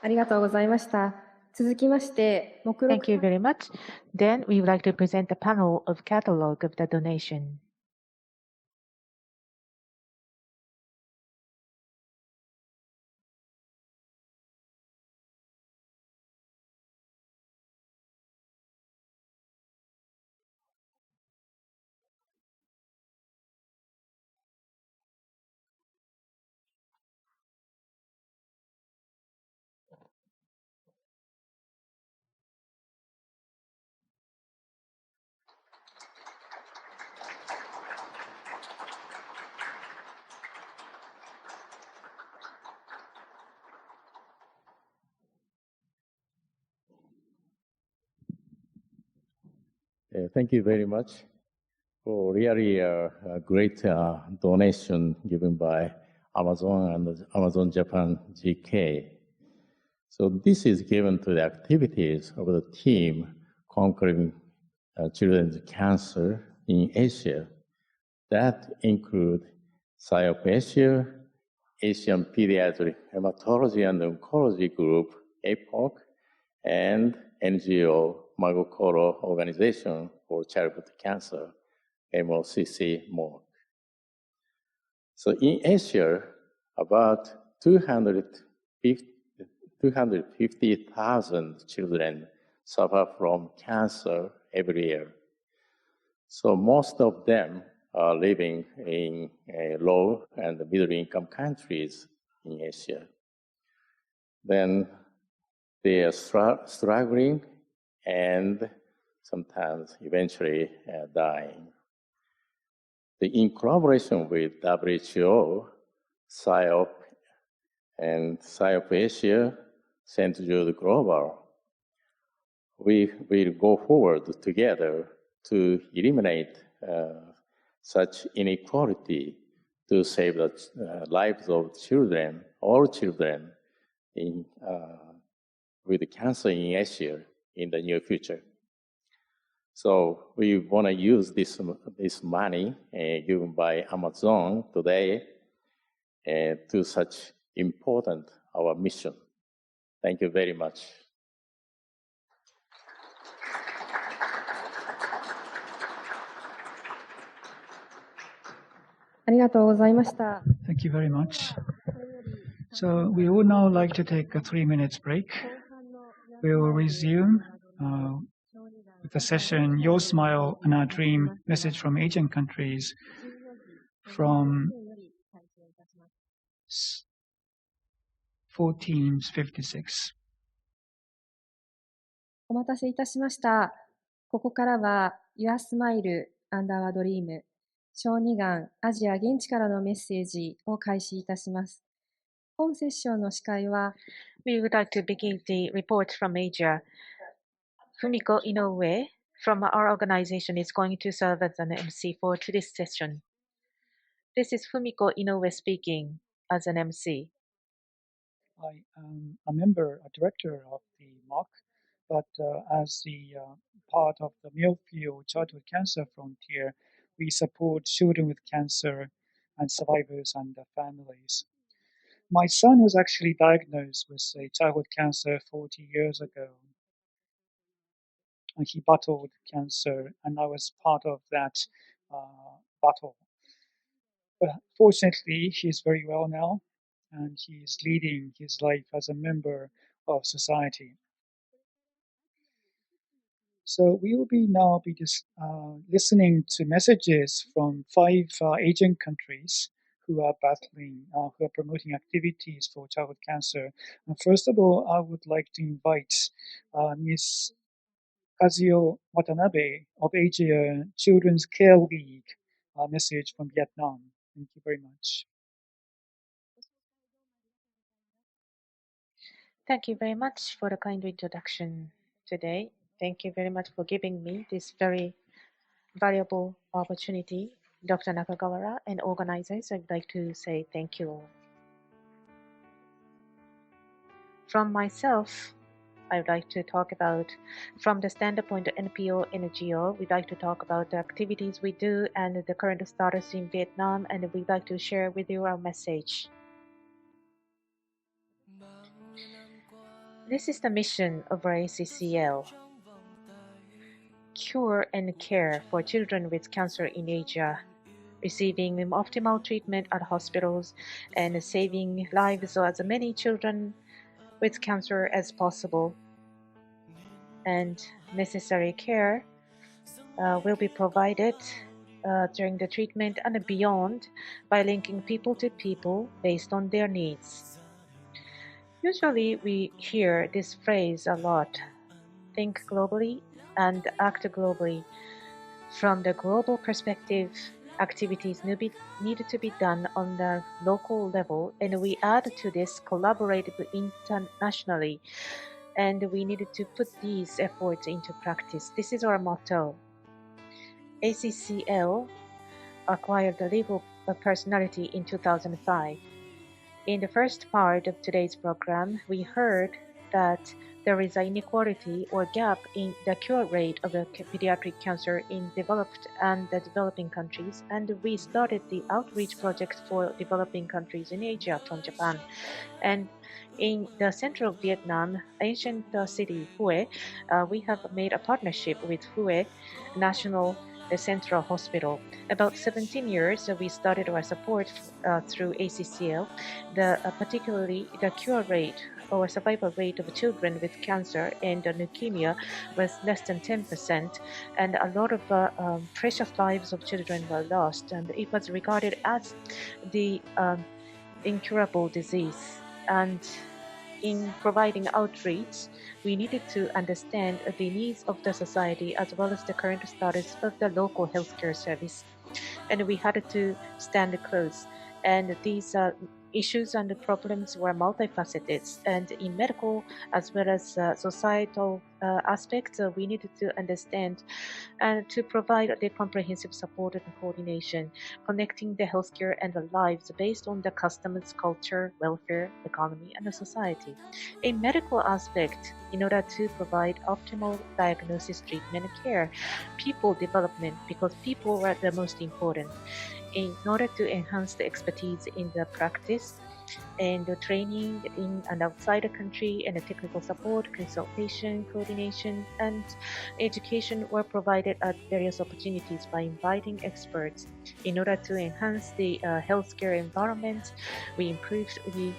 ありがとうございました。続きまして、目録 Thank you very much. Then we would like to present the panel of catalog of the donation. Thank you very much for really a great donation given by Amazon and Amazon Japan GK. So this is given to the activities of the team conquering children's cancer in Asia. That include SIOP Asia, Asian Pediatric Hematology and Oncology Group, APOC, and NGO Magokoro Organization for Childhood Cancer, MOCC MOC. So in Asia, about 250,000 children suffer from cancer every year. So most of them are living in low and middle income countries in Asia. Then they are struggling and sometimes eventually dying. In collaboration with WHO, SIOP, and SIOP Asia, St. Jude Global, we will go forward together to eliminate such inequality to save the lives of children, all children with cancer in Asia in the near future. So we want to use this money given by Amazon today to such important our mission. Thank you very much. ありがとうございました。 Thank you very much. So we would now like to take a 3 minutes break. We will resume with the session Your Smile and Our Dream Message from Asian Countries from 1456. お待たせいたしました。ここからは Your Smile and Our Dream 小児がんアジア現地からのメッセージを開始いたします。本セッションの司会は We would like to begin the report from Asia. Fumiko Inoue from our organization is going to serve as an MC for today's session. This is Fumiko Inoue speaking as an MC. I am a member, a director of the MOC, but as the part of the Millfield Childhood Cancer Frontier, we support children with cancer and survivors and their families. My son was actually diagnosed with a childhood cancer 40 years ago. And he battled cancer, and I was part of that battle. But fortunately, he's very well now, and he's leading his life as a member of society. So we will now be listening to messages from 5 Asian countries who are battling, who are promoting activities for childhood cancer. And first of all, I would like to invite Ms. Kazuo Watanabe of Asia Children's Care League message from Vietnam. Thank you very much. Thank you very much for the kind introduction today. Thank you very much for giving me this very valuable opportunity. Dr. Nakagawara and organizers, I'd like to say thank you all. From myself, I would like to talk about, from the standpoint of NPO, NGO, we'd like to talk about the activities we do and the current status in Vietnam, and we'd like to share with you our message. This is the mission of our ACCL. Cure and care for children with cancer in Asia, receiving optimal treatment at hospitals and saving lives of as many children with cancer as possible. And necessary care will be provided during the treatment and beyond by linking people to people based on their needs. Usually we hear this phrase a lot: think globally and act globally. From the global perspective, activities needed to be done on the local level, and we add to this collaboratively internationally, and we needed to put these efforts into practice. This is our motto. ACCL acquired the legal personality in 2005. In the first part of today's program, we heard that there is an inequality or gap in the cure rate of pediatric cancer in developed and the developing countries, and we started the outreach project for developing countries in Asia from Japan. And in the center of Vietnam, ancient city Hue, we have made a partnership with Hue National Central Hospital. About 17 years, we started our support through ACCL. Particularly the cure rate or survival rate of children with cancer and leukemia was less than 10%, and a lot of precious lives of children were lost, and it was regarded as the incurable disease. And in providing outreach, we needed to understand the needs of the society as well as the current status of the local healthcare service. And we had to stand close. And these issues and the problems were multifaceted. And in medical as well as societal aspects, we needed to understand and to provide the comprehensive support and coordination, connecting the healthcare and the lives based on the customers' culture, welfare, economy, and the society. A medical aspect, in order to provide optimal diagnosis, treatment, and care, people development, because people were the most important. In order to enhance the expertise in the practice and the training in and outside the country, and the technical support, consultation, coordination, and education were provided at various opportunities by inviting experts. In order to enhance the healthcare environment, we improved the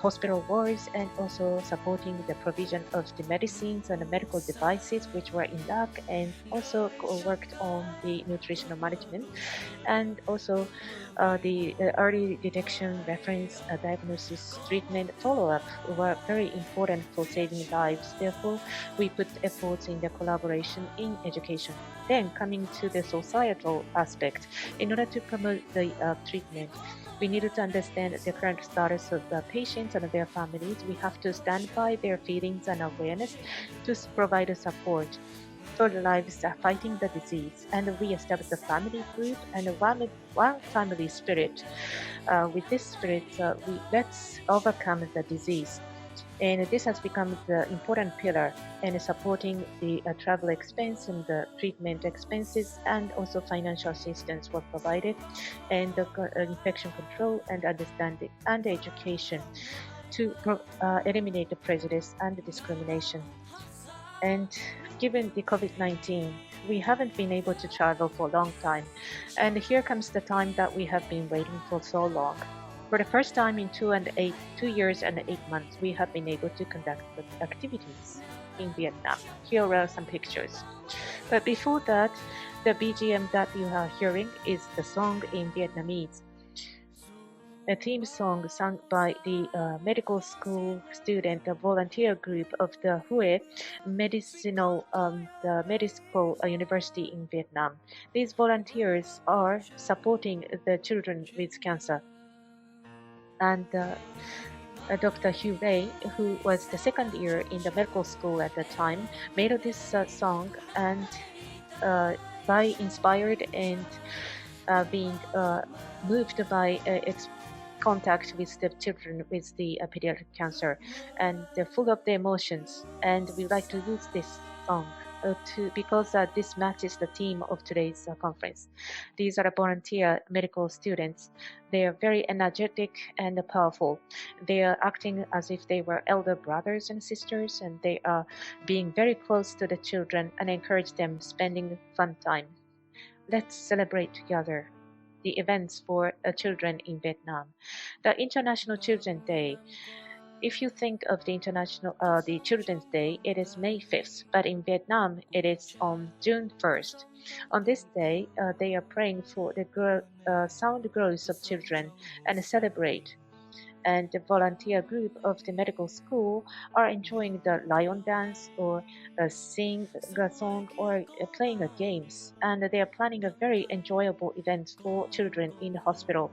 hospital wards and also supporting the provision of the medicines and the medical devices which were in lack, and also worked on the nutritional management, and also the early detection, reference, diagnosis, treatment, follow-up were very important for saving lives. Therefore, we put efforts in the collaboration in education. Then coming to the societal aspect, in order to promote the treatment, we needed to understand the current status of the patients and their families. We have to stand by their feelings and awareness to provide support for the lives fighting the disease. And we established a family group and one family spirit. With this spirit, let's overcome the disease. And this has become the important pillar in supporting the travel expense and the treatment expenses, and also financial assistance were provided, and the infection control and understanding and education to eliminate the prejudice and the discrimination. And given the COVID-19, we haven't been able to travel for a long time. And here comes the time that we have been waiting for so long. For the first time in 2 years and 8 months, we have been able to conduct activities in Vietnam. Here are some pictures. But before that, the BGM that you are hearing is the song in Vietnamese. a theme song sung by the medical school student volunteer group of the Hue the medical university in Vietnam. These volunteers are supporting the children with cancer. And Dr. Hugh Ray, who was the second year in the medical school at the time, made this song and by inspired and being moved by its contact with the children with the pediatric cancer, and they're full of the emotions. And we like to use this song because this matches the theme of today's conference. These are volunteer medical students. They are very energetic and powerful. They are acting as if they were elder brothers and sisters, and they are being very close to the children and encourage them spending fun time. Let's celebrate together the events for children in Vietnam. The International Children's Day. If you think of the the Children's Day, it is May 5th, but in Vietnam it is on June 1st. On this day, they are praying for the sound growth of children and celebrate. And the volunteer group of the medical school are enjoying the lion dance or sing a song or playing games. And they are planning a very enjoyable event for children in the hospital.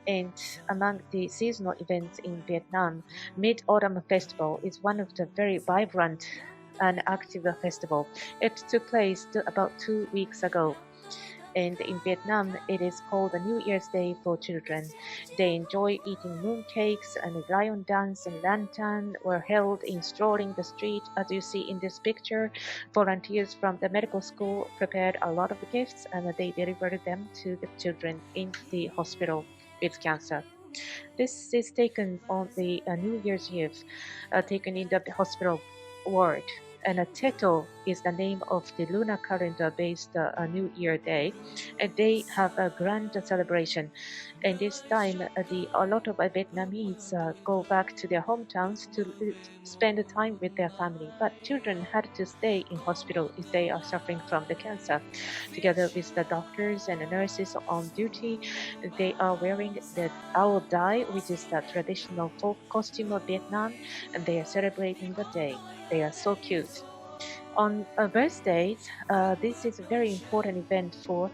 And among the seasonal events in Vietnam, Mid-Autumn Festival is one of the very vibrant and active festival. It took place about 2 weeks ago. And in Vietnam, it is called the New Year's Day for children. They enjoy eating mooncakes, and lion dance and lantern were held in strolling the street. As you see in this picture, volunteers from the medical school prepared a lot of gifts, and they delivered them to the children in the hospital with cancer. This is taken on the New Year's Eve, taken in the hospital ward. And Teto is the name of the lunar calendar-based New Year Day, and they have a grand celebration. And this time, a lot of Vietnamese go back to their hometowns to spend time with their family. But children had to stay in hospital if they are suffering from the cancer. Together with the doctors and the nurses on duty, they are wearing the owl dye, which is the traditional folk costume of Vietnam, and they are celebrating the day. They are so cute. On birthdays, this is a very important event for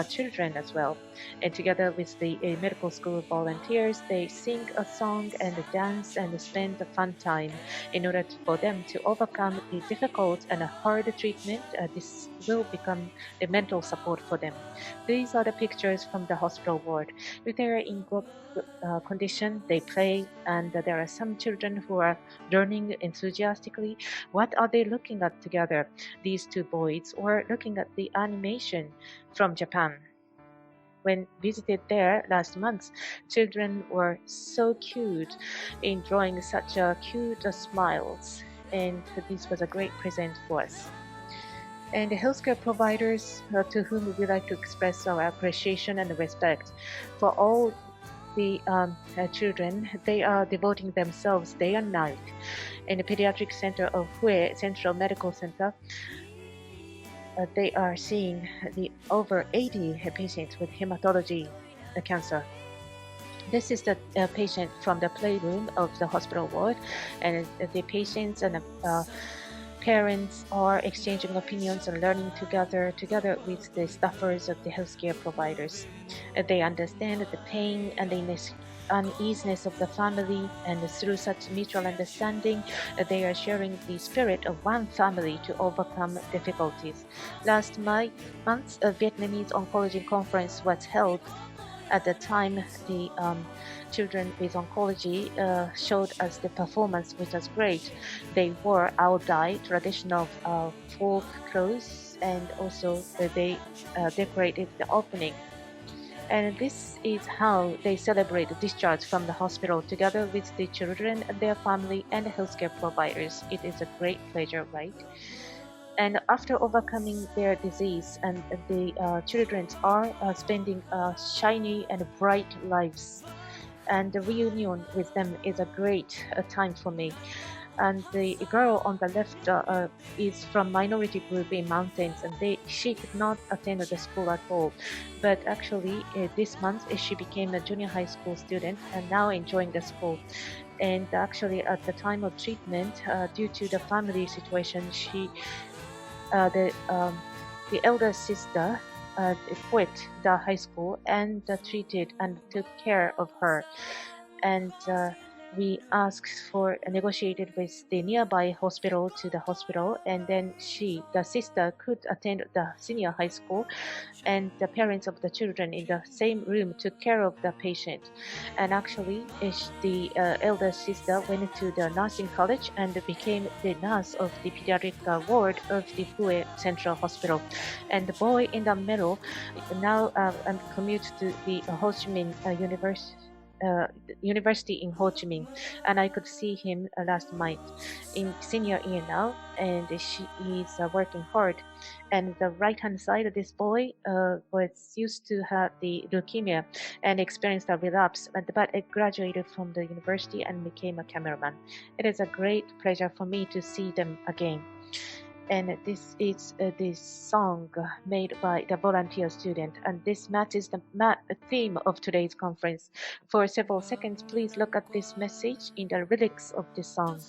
children as well. And together with the medical school volunteers, they sing a song and dance and spend a fun time in order for them to overcome the difficult and hard treatment. This will become the mental support for them. These are the pictures from the hospital ward. If they are in good condition, they play, and there are some children who are learning enthusiastically. What are they looking at together? These two boys were looking at the animation from Japan. When visited there last month, children were so cute in drawing such cute smiles, and this was a great present for us. And the healthcare providers to whom we like to express our appreciation and respect for all the children. They are devoting themselves day and night. In the pediatric center of Hue Central Medical Center, they are seeing over 80 patients with hematology cancer. This is the patient from the playroom of the hospital ward, and the patients and parents are exchanging opinions and learning together with the staffers of the healthcare providers. They understand the pain and the uneasiness of the family, and through such mutual understanding, they are sharing the spirit of one family to overcome difficulties. Last month, a Vietnamese oncology conference was held. At the time, the children with oncology showed us the performance, which was great. They wore owl dye, traditional folk clothes, and also they decorated the opening. And this is how they celebrate the discharge from the hospital together with the children and their family and the healthcare providers. It is a great pleasure, right? And after overcoming their disease, and the children are spending shiny and bright lives. And the reunion with them is a great time for me. And the girl on the left is from minority group in mountains, and she could not attend the school at all. But actually, this month she became a junior high school student and now enjoying the school. And actually, at the time of treatment, due to the family situation, the elder sister quit the high school and treated and took care of her. And we asked for negotiated with the nearby hospital to the hospital, and then the sister, could attend the senior high school, and the parents of the children in the same room took care of the patient. And actually, the elder sister went to the nursing college and became the nurse of the pediatric ward of the Hue Central Hospital. And the boy in the middle now commutes to the Ho Chi Minh University in Ho Chi Minh, and I could see him last night in senior year now, and he's working hard. And the right hand side of this boy was used to have the leukemia and experienced a relapse, but it graduated from the university and became a cameraman. It is a great pleasure for me to see them again. And this is this song made by the volunteer student, and this matches the theme of today's conference. For several seconds, please look at this message in the lyrics of this song.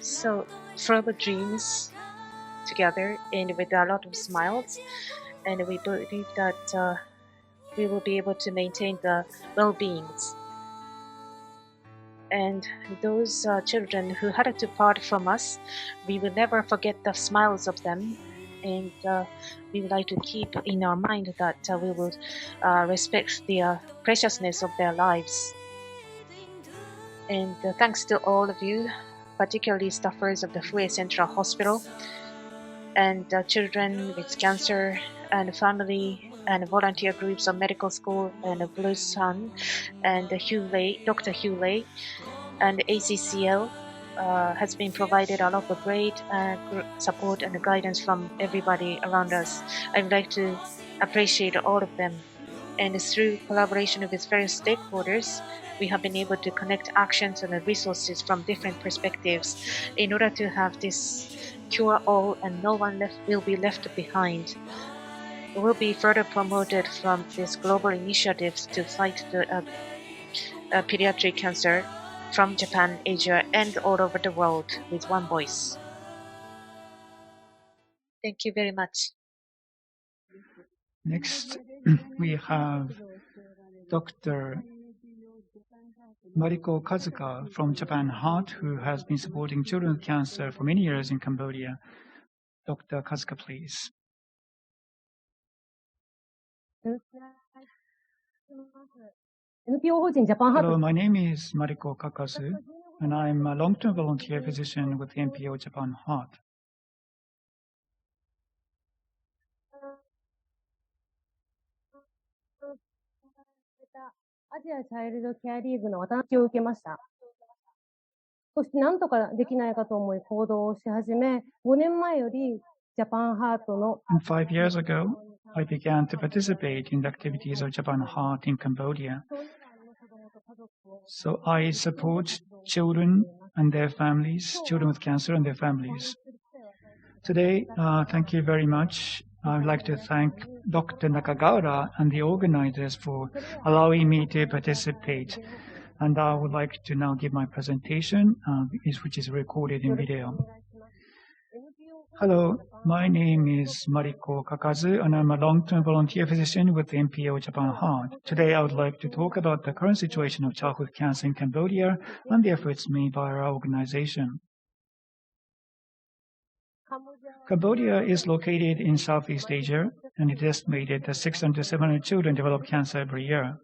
So, forever dreams together and with a lot of smiles, and we believe that we will be able to maintain the well-beings. And those children who had to part from us, we will never forget the smiles of them, and we would like to keep in our mind that we will respect the preciousness of their lives. And thanks to all of you, particularly staffers of the Hue Central Hospital, and children with cancer, and family, and volunteer groups of medical school, and Blue Sun, and Dr. Hugh Lay, and ACCL has been provided a lot of great support and guidance from everybody around us. I would like to appreciate all of them. And through collaboration with various stakeholders, we have been able to connect actions and resources from different perspectives in order to have this cure all and no one will be left behind. It will be further promoted from this global initiatives to fight the pediatric cancer from Japan, Asia, and all over the world with one voice. Thank you very much. Next, we have Dr. Mariko Kazuka from Japan Heart, who has been supporting children with cancer for many years in Cambodia. Dr. Kazuka, please. Hello, my name is Mariko Kakazu, and I'm a long-term volunteer physician with the NPO Japan Heart. And 5 years ago, I began to participate in the activities of Japan Heart in Cambodia. So I support children and their families, children with cancer and their families. Today, thank you very much. I would like to thank Dr. Nakagawa and the organizers for allowing me to participate. And I would like to now give my presentation, which is recorded in video. Hello, my name is Mariko Kakazu, and I'm a long-term volunteer physician with the NPO Japan Heart. Today, I would like to talk about the current situation of childhood cancer in Cambodia and the efforts made by our organization. Cambodia is located in Southeast Asia, and it is estimated that 600 to 700 children develop cancer every year.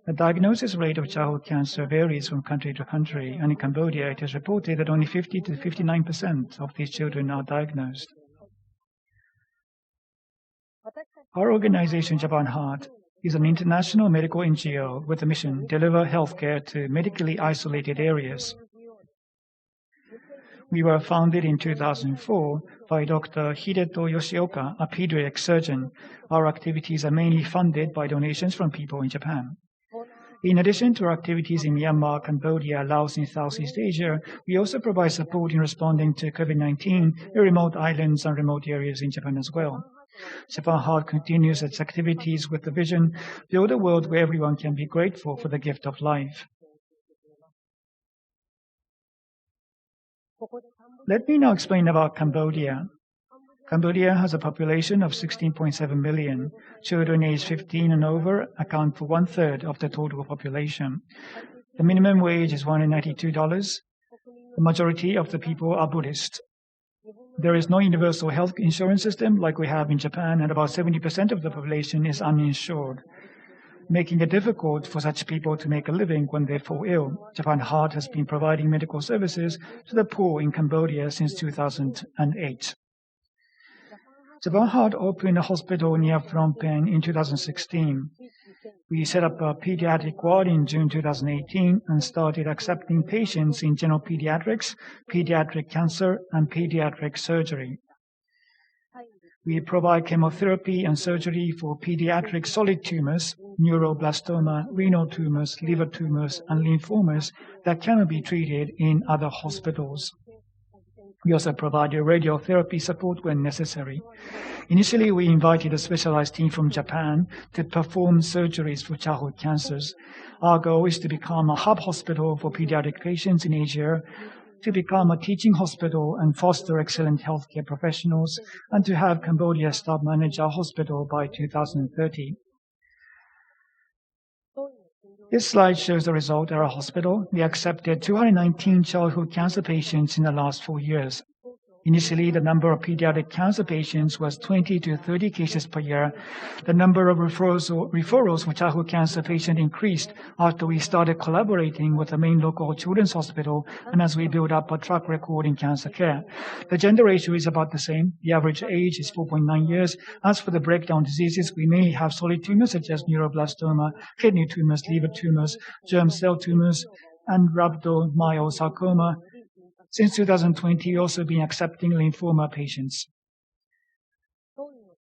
The diagnosis rate of childhood cancer varies from country to country, and in Cambodia it is reported that only 50 to 59% of these children are diagnosed. Our organization, Japan Heart, is an international medical NGO with a mission to deliver healthcare to medically isolated areas. We were founded in 2004 by Dr. Hideto Yoshioka, a pediatric surgeon. Our activities are mainly funded by donations from people in Japan. In addition to our activities in Myanmar, Cambodia, Laos, and Southeast Asia, we also provide support in responding to COVID-19 in remote islands and remote areas in Japan as well. Japan Heart continues its activities with the vision, build a world where everyone can be grateful for the gift of life. Let me now explain about Cambodia. Cambodia has a population of 16.7 million. Children aged 15 and over account for 1/3 of the total population. The minimum wage is $192. The majority of the people are Buddhist. There is no universal health insurance system like we have in Japan, and about 70% of the population is uninsured, making it difficult for such people to make a living when they fall ill. Japan Heart has been providing medical services to the poor in Cambodia since 2008. Japan Heart opened a hospital near Phnom Penh in 2016. We set up a pediatric ward in June 2018 and started accepting patients in general pediatrics, pediatric cancer, and pediatric surgery. We provide chemotherapy and surgery for pediatric solid tumors, neuroblastoma, renal tumors, liver tumors, and lymphomas that cannot be treated in other hospitals. We also provide radiotherapy support when necessary. Initially, we invited a specialized team from Japan to perform surgeries for childhood cancers. Our goal is to become a hub hospital for pediatric patients in Asia, to become a teaching hospital and foster excellent healthcare professionals, and to have Cambodia staff manage our hospital by 2030. This slide shows the result at our hospital. We accepted 219 childhood cancer patients in the last 4 years. Initially, the number of pediatric cancer patients was 20 to 30 cases per year. The number of referrals for childhood cancer patients increased after we started collaborating with the main local children's hospital and as we built up a track record in cancer care. The gender ratio is about the same. The average age is 4.9 years. As for the breakdown diseases, we mainly have solid tumors such as neuroblastoma, kidney tumors, liver tumors, germ cell tumors, and rhabdomyosarcoma. Since 2020, we've also been accepting lymphoma patients.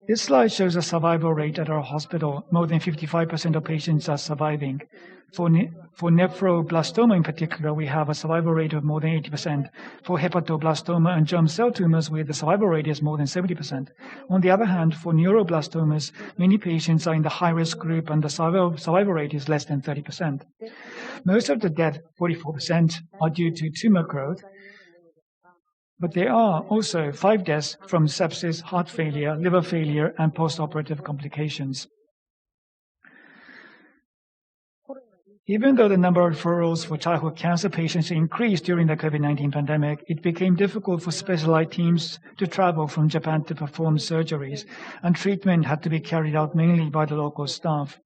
This slide shows the survival rate at our hospital. More than 55% of patients are surviving. For nephroblastoma in particular, we have a survival rate of more than 80%. For hepatoblastoma and germ cell tumors, where the survival rate is more than 70%. On the other hand, for neuroblastomas, many patients are in the high-risk group and the survival rate is less than 30%. Most of the deaths, 44%, are due to tumor growth, but there are also 5 deaths from sepsis, heart failure, liver failure, and post-operative complications. Even though the number of referrals for childhood cancer patients increased during the COVID-19 pandemic, it became difficult for specialized teams to travel from Japan to perform surgeries, and treatment had to be carried out mainly by the local staff.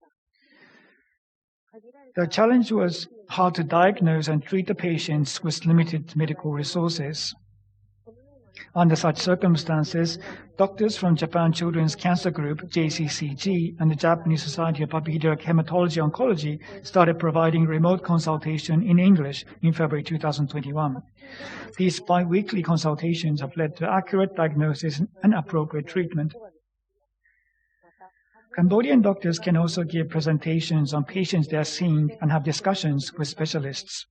The challenge was how to diagnose and treat the patients with limited medical resources. Under such circumstances, doctors from Japan Children's Cancer Group, GICC, and the Japanese Society of Pediatric Hematology Oncology started providing remote consultation in English in February 2021. These bi-weekly consultations have led to accurate diagnosis and appropriate treatment. Cambodian doctors can also give presentations on patients they are seeing and have discussions with specialists.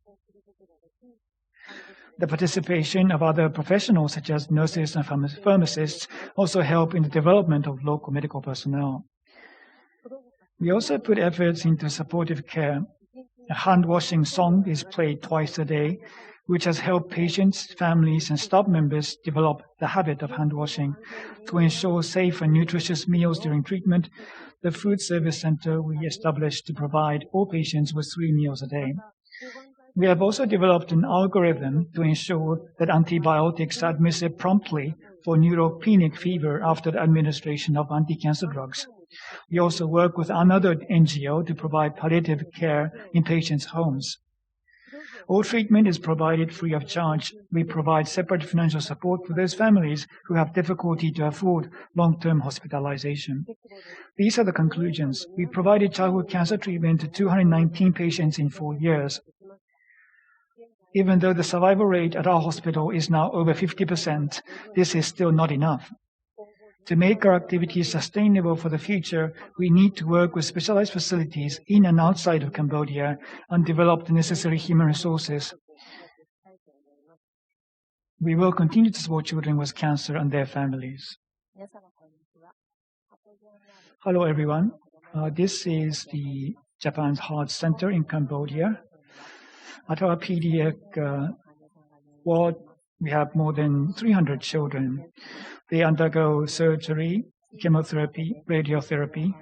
The participation of other professionals such as nurses and pharmacists also help in the development of local medical personnel. We also put efforts into supportive care. A hand-washing song is played twice a day, which has helped patients, families, and staff members develop the habit of hand-washing. To ensure safe and nutritious meals during treatment, the food service center we established to provide all patients with 3 meals a day. We have also developed an algorithm to ensure that antibiotics are administered promptly for neutropenic fever after the administration of anti-cancer drugs. We also work with another NGO to provide palliative care in patients' homes. All treatment is provided free of charge. We provide separate financial support for those families who have difficulty to afford long-term hospitalization. These are the conclusions. We provided childhood cancer treatment to 219 patients in 4 years. Even though the survival rate at our hospital is now over 50%, this is still not enough. To make our activities sustainable for the future, we need to work with specialized facilities in and outside of Cambodia and develop the necessary human resources. We will continue to support children with cancer and their families. Hello, everyone. This is the Japan's Heart Center in Cambodia. At our PDX ward, we have more than 300 children. They undergo surgery, chemotherapy, radiotherapy,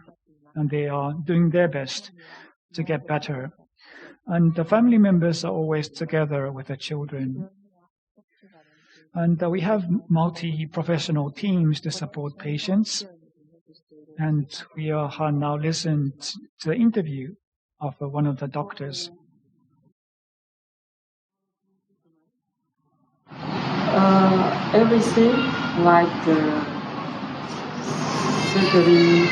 and they are doing their best to get better. And the family members are always together with the children. And we have multi-professional teams to support patients. And we have now listened to the interview of one of the doctors. Everything like surgery,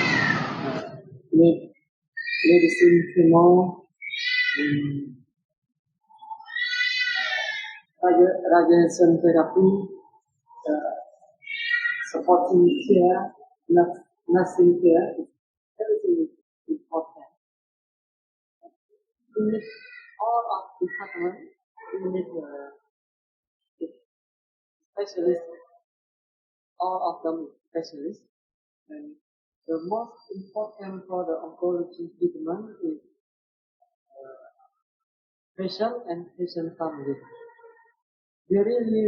medicine, chemo, radiation therapy, supporting care, nursing care, everything is important. We need all of the department, we need specialists, all of them specialists. And the most important for the oncology treatment is patient and patient family. We really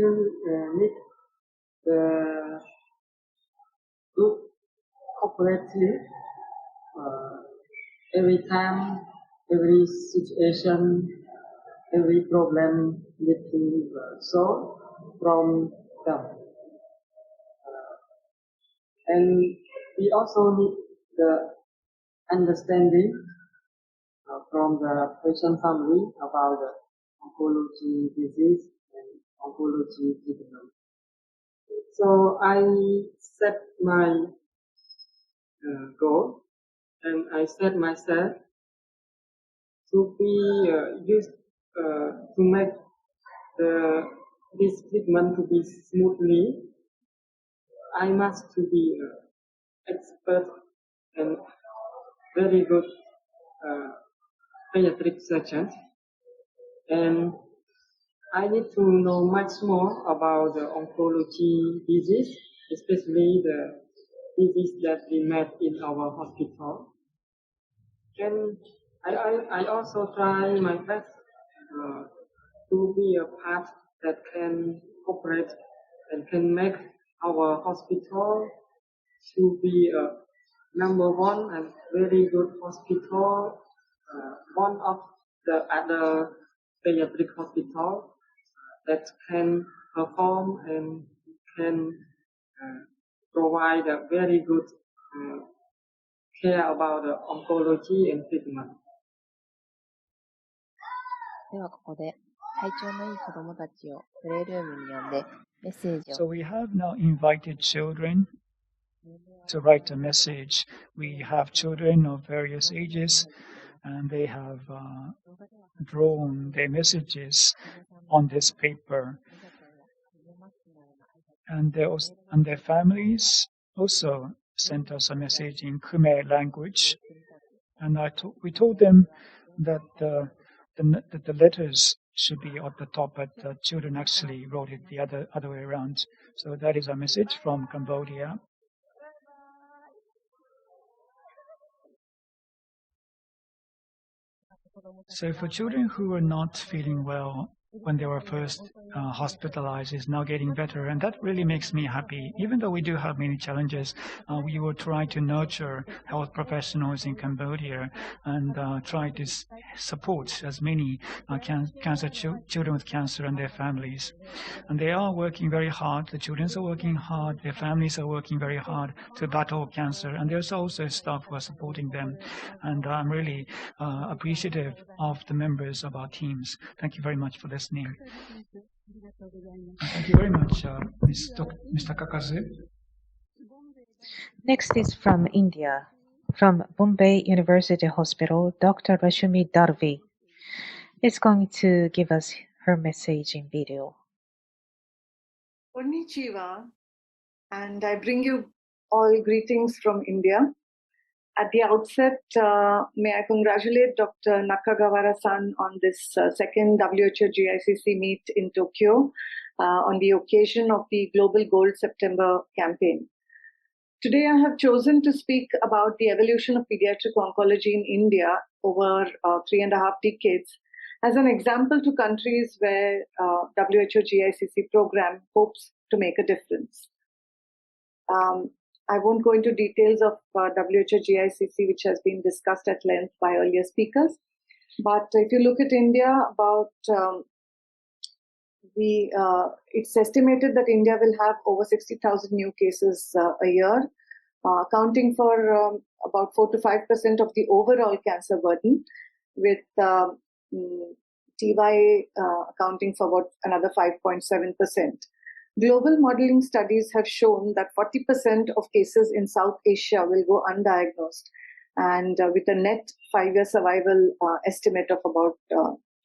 need the good cooperative every time, every situation, every problem need to solve from them. And we also need the understanding from the patient family about the oncology disease and oncology treatment. So I set my goal, and I set myself to be used to make this treatment to be smoothly. I must to be expert and very good pediatric surgeon, and I need to know much more about the oncology disease, especially the disease that we met in our hospital. And I also try my best to be a part that can cooperate and can make our hospital to be a number one and very good hospital, one of the other pediatric hospital that can perform and can provide a very good care about the oncology and treatment. ではここで体調のいい子どもたちをプレイルームに呼んでメッセージを。So we have now invited children to write a message. We have children of various ages, and they have drawn their messages on this paper. And their families also sent us a message in Khmer language. And we told them that the letters should be at the top, but the children actually wrote it the other way around. So that is a message from Cambodia. So for children who are not feeling well, when they were first hospitalized is now getting better, and that really makes me happy. Even though we do have many challenges, we will try to nurture health professionals in Cambodia and try to support as many children with cancer and their families. And they are working very hard. The children are working hard. Their families are working very hard to battle cancer. And there's also staff who are supporting them. And I'm really appreciative of the members of our teams. Thank you very much for listening. Thank you very much, Mr. Kakazu. Next is from India. From Bombay University Hospital, Dr. Rashmi Darvi is going to give us her message in video. Konnichiwa, and I bring you all greetings from India. At the outset, may I congratulate Dr. Nakagawara-san on this second WHO GICC meet in Tokyo on the occasion of the Global Gold September campaign. Today, I have chosen to speak about the evolution of pediatric oncology in India over 3.5 decades as an example to countries where WHO GICC program hopes to make a difference. I won't go into details of WHO GICC, which has been discussed at length by earlier speakers. But if you look at India, it's estimated that India will have over 60,000 new cases a year, accounting for about 4 to 5% of the overall cancer burden, with TY accounting for about another 5.7%. Global modeling studies have shown that 40% of cases in South Asia will go undiagnosed, and with a net 5-year survival estimate of about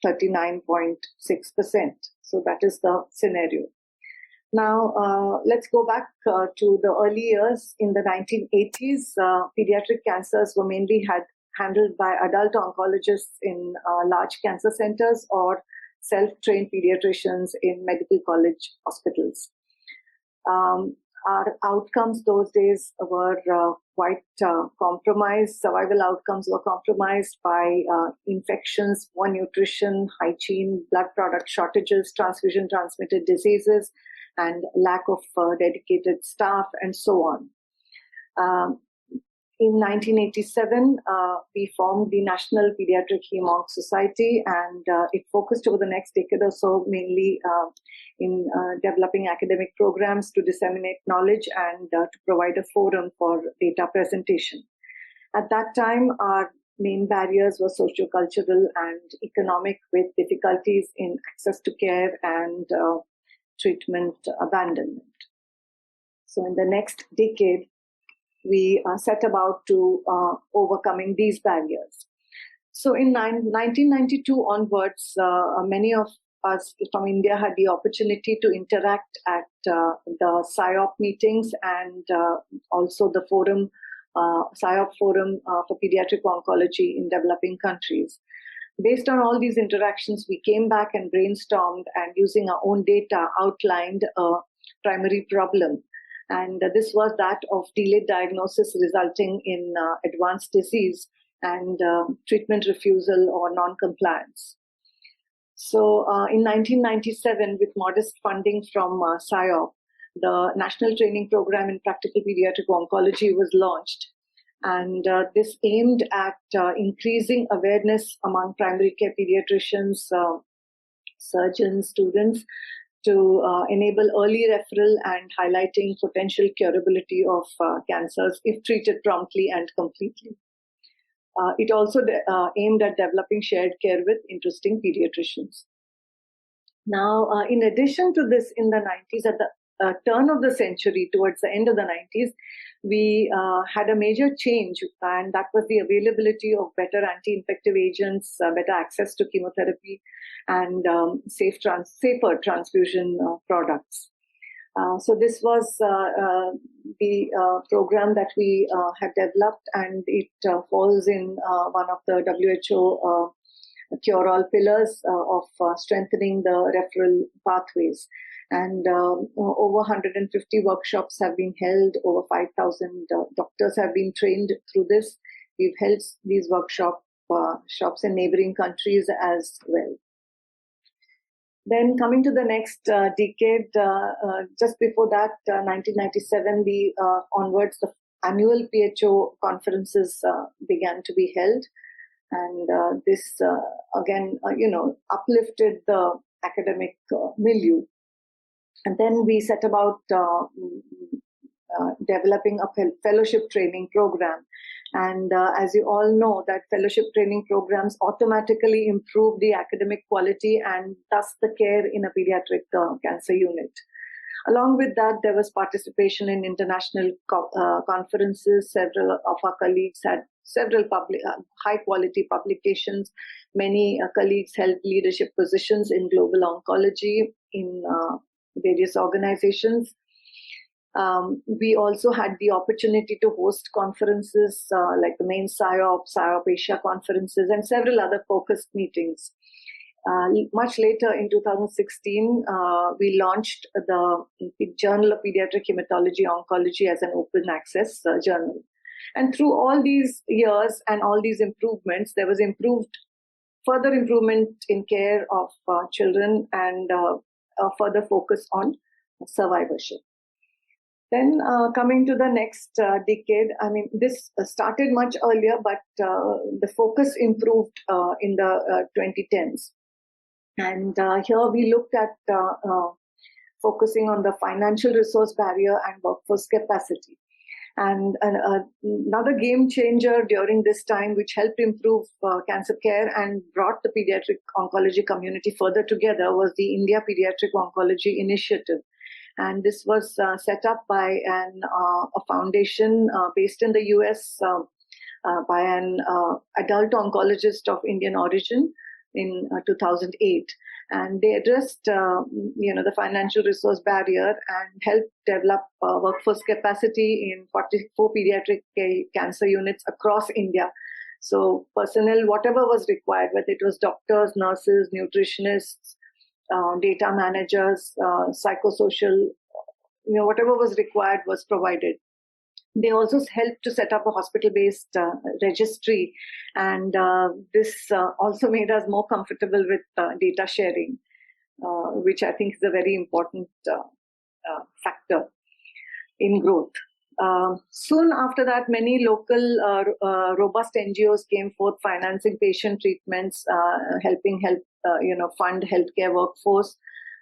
39.6%. So that is the scenario. Now, let's go back to the early years. In the 1980s, pediatric cancers were mainly handled by adult oncologists in large cancer centers or self-trained pediatricians in medical college hospitals. Our outcomes those days were quite compromised. Survival outcomes were compromised by infections, poor nutrition, hygiene, blood product shortages, transfusion-transmitted diseases, and lack of dedicated staff, and so on. In 1987, we formed the National Pediatric Hem-Onc Society, and it focused over the next decade or so mainly in developing academic programs to disseminate knowledge and to provide a forum for data presentation. At that time, our main barriers were socio-cultural and economic, with difficulties in access to care and treatment abandonment. So in the next decade, we set about to overcoming these barriers. So in 1992 onwards, many of us from India had the opportunity to interact at the PSYOP meetings and also the forum, PSYOP Forum for Pediatric Oncology in developing countries. Based on all these interactions, we came back and brainstormed, and using our own data outlined a primary problem. And this was that of delayed diagnosis resulting in advanced disease and treatment refusal or non-compliance. So in 1997, with modest funding from PSYOP, the National Training Program in Practical Pediatric Oncology was launched. And this aimed at increasing awareness among primary care pediatricians, surgeons, students, to enable early referral and highlighting potential curability of cancers if treated promptly and completely. It also aimed at developing shared care with interesting pediatricians. Now, in addition to this, in the 90s, at the turn of the century, towards the end of the 90s, we had a major change, and that was the availability of better anti-infective agents, better access to chemotherapy, and safer transfusion products. So this was the program that we had developed, and it falls in one of the WHO cure-all pillars of strengthening the referral pathways. And over 150 workshops have been held, over 5,000 doctors have been trained through this. We've held these shops in neighboring countries as well. Then coming to the next decade, just before that, 1997, onwards, the annual PHO conferences began to be held. And this, again, uplifted the academic milieu. And then we set about developing a fellowship training program. And as you all know, that fellowship training programs automatically improve the academic quality and thus the care in a pediatric cancer unit. Along with that, there was participation in international conferences. Several of our colleagues had several high-quality publications. Many colleagues held leadership positions in global oncology in various organizations. We also had the opportunity to host conferences like the main SIOP Asia conferences, and several other focused meetings. Much later in 2016, we launched the Journal of Pediatric Hematology Oncology as an open access journal. And through all these years and all these improvements, there was further improvement in care of children and a further focus on survivorship. Then coming to the next decade, this started much earlier, but the focus improved in the 2010s. And here we looked at focusing on the financial resource barrier and workforce capacity. And another game changer during this time, which helped improve cancer care and brought the pediatric oncology community further together, was the India Pediatric Oncology Initiative. And this was set up by a foundation based in the US by an adult oncologist of Indian origin in 2008. And they addressed the financial resource barrier and helped develop workforce capacity in 44 pediatric cancer units across India. So personnel, whatever was required, whether it was doctors, nurses, nutritionists, data managers, psychosocial, whatever was required was provided. They also helped to set up a hospital-based registry, and this also made us more comfortable with data sharing, which I think is a very important factor in growth. Soon after that, many local robust NGOs came forth financing patient treatments, helping fund healthcare workforce,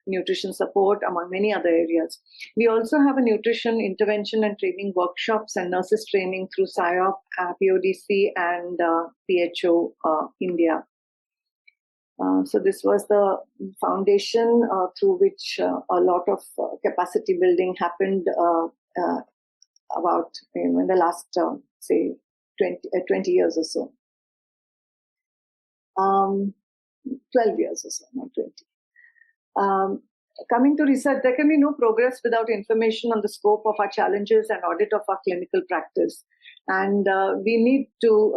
nutrition support, among many other areas. We also have a nutrition intervention and training workshops and nurses training through SIOP, PODC, and PHO India. So this was the foundation through which a lot of capacity building happened about in the last, say, 20 years or so. 12 years or so, not 20. Coming to research, there can be no progress without information on the scope of our challenges and audit of our clinical practice. And we need to,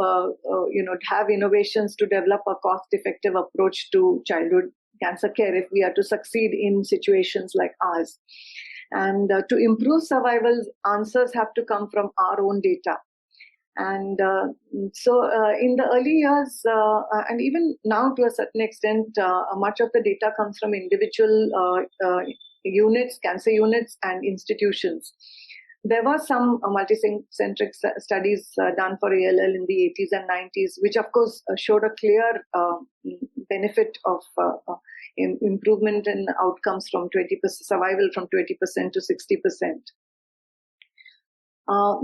have innovations to develop a cost-effective approach to childhood cancer care if we are to succeed in situations like ours. And to improve survival, answers have to come from our own data. And so in the early years, and even now to a certain extent, much of the data comes from individual units, cancer units, and institutions. There were some multicentric studies done for ALL in the 80s and 90s, which of course showed a clear benefit of improvement in outcomes from 20%, survival from 20% to 60%.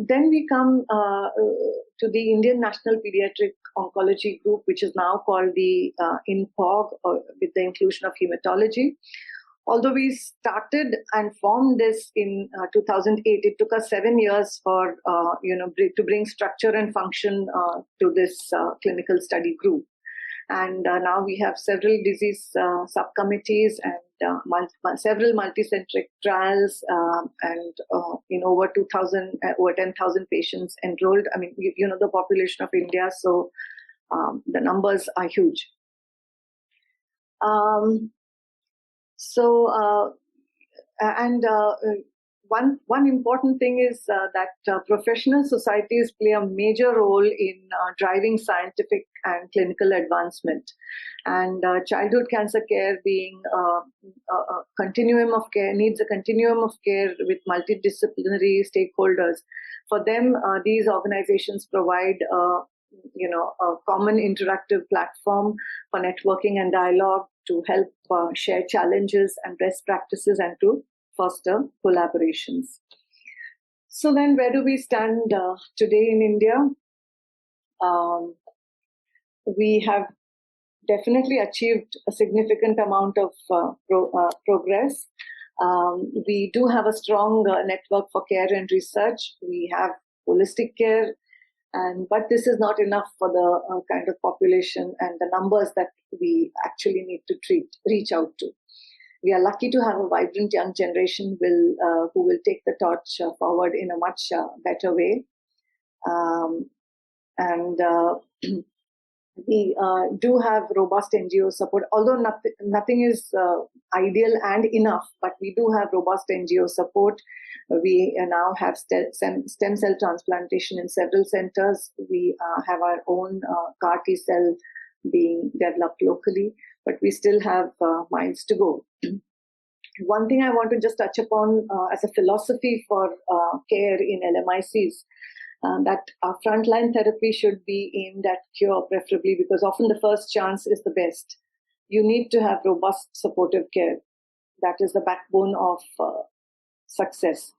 Then we come to the Indian National Pediatric Oncology Group, which is now called the INPOG, with the inclusion of hematology. Although we started and formed this in 2008, it took us 7 years for to bring structure and function to this clinical study group. And now we have several disease subcommittees and several multicentric trials, and in over 10,000 patients enrolled. I mean, the population of India, so the numbers are huge. one important thing is that professional societies play a major role in driving scientific and clinical advancement. And childhood cancer care being a continuum of care, needs a continuum of care with multidisciplinary stakeholders. For them, these organizations provide a common interactive platform for networking and dialogue to help share challenges and best practices and to foster collaborations. So then where do we stand today in India? We have definitely achieved a significant amount of progress. We do have a strong network for care and research. We have holistic care, but this is not enough for the kind of population and the numbers that we actually need to reach out to. We are lucky to have a vibrant young generation who will take the torch forward in a much better way. We do have robust NGO support, although nothing is ideal and enough, but we do have robust NGO support. We now have stem cell transplantation in several centers. We have our own CAR T cell being developed locally, but we still have miles to go. One thing I want to just touch upon as a philosophy for care in LMICs, that our frontline therapy should be aimed at cure preferably, because often the first chance is the best. You need to have robust supportive care. That is the backbone of success.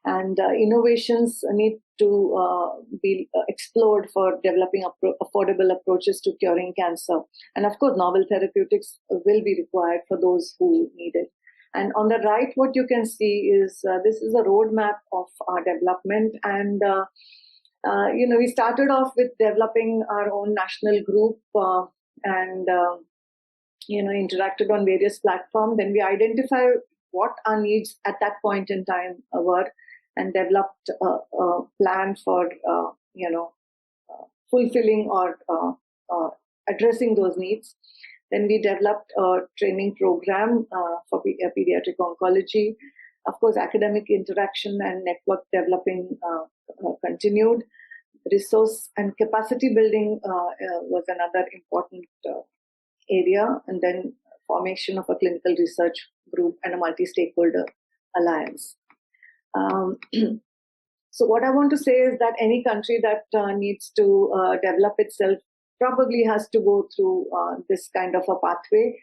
And innovations need to be explored for developing affordable approaches to curing cancer. And of course, novel therapeutics will be required for those who need it. And on the right, what you can see is this is a roadmap of our development. And, we started off with developing our own national group and interacted on various platforms. Then we identified what our needs at that point in time were and developed a plan for, fulfilling or addressing those needs. Then we developed a training program for pediatric oncology. Of course, academic interaction and network developing continued. Resource and capacity building was another important area. And then formation of a clinical research group and a multi-stakeholder alliance. So what I want to say is that any country that needs to develop itself probably has to go through this kind of a pathway.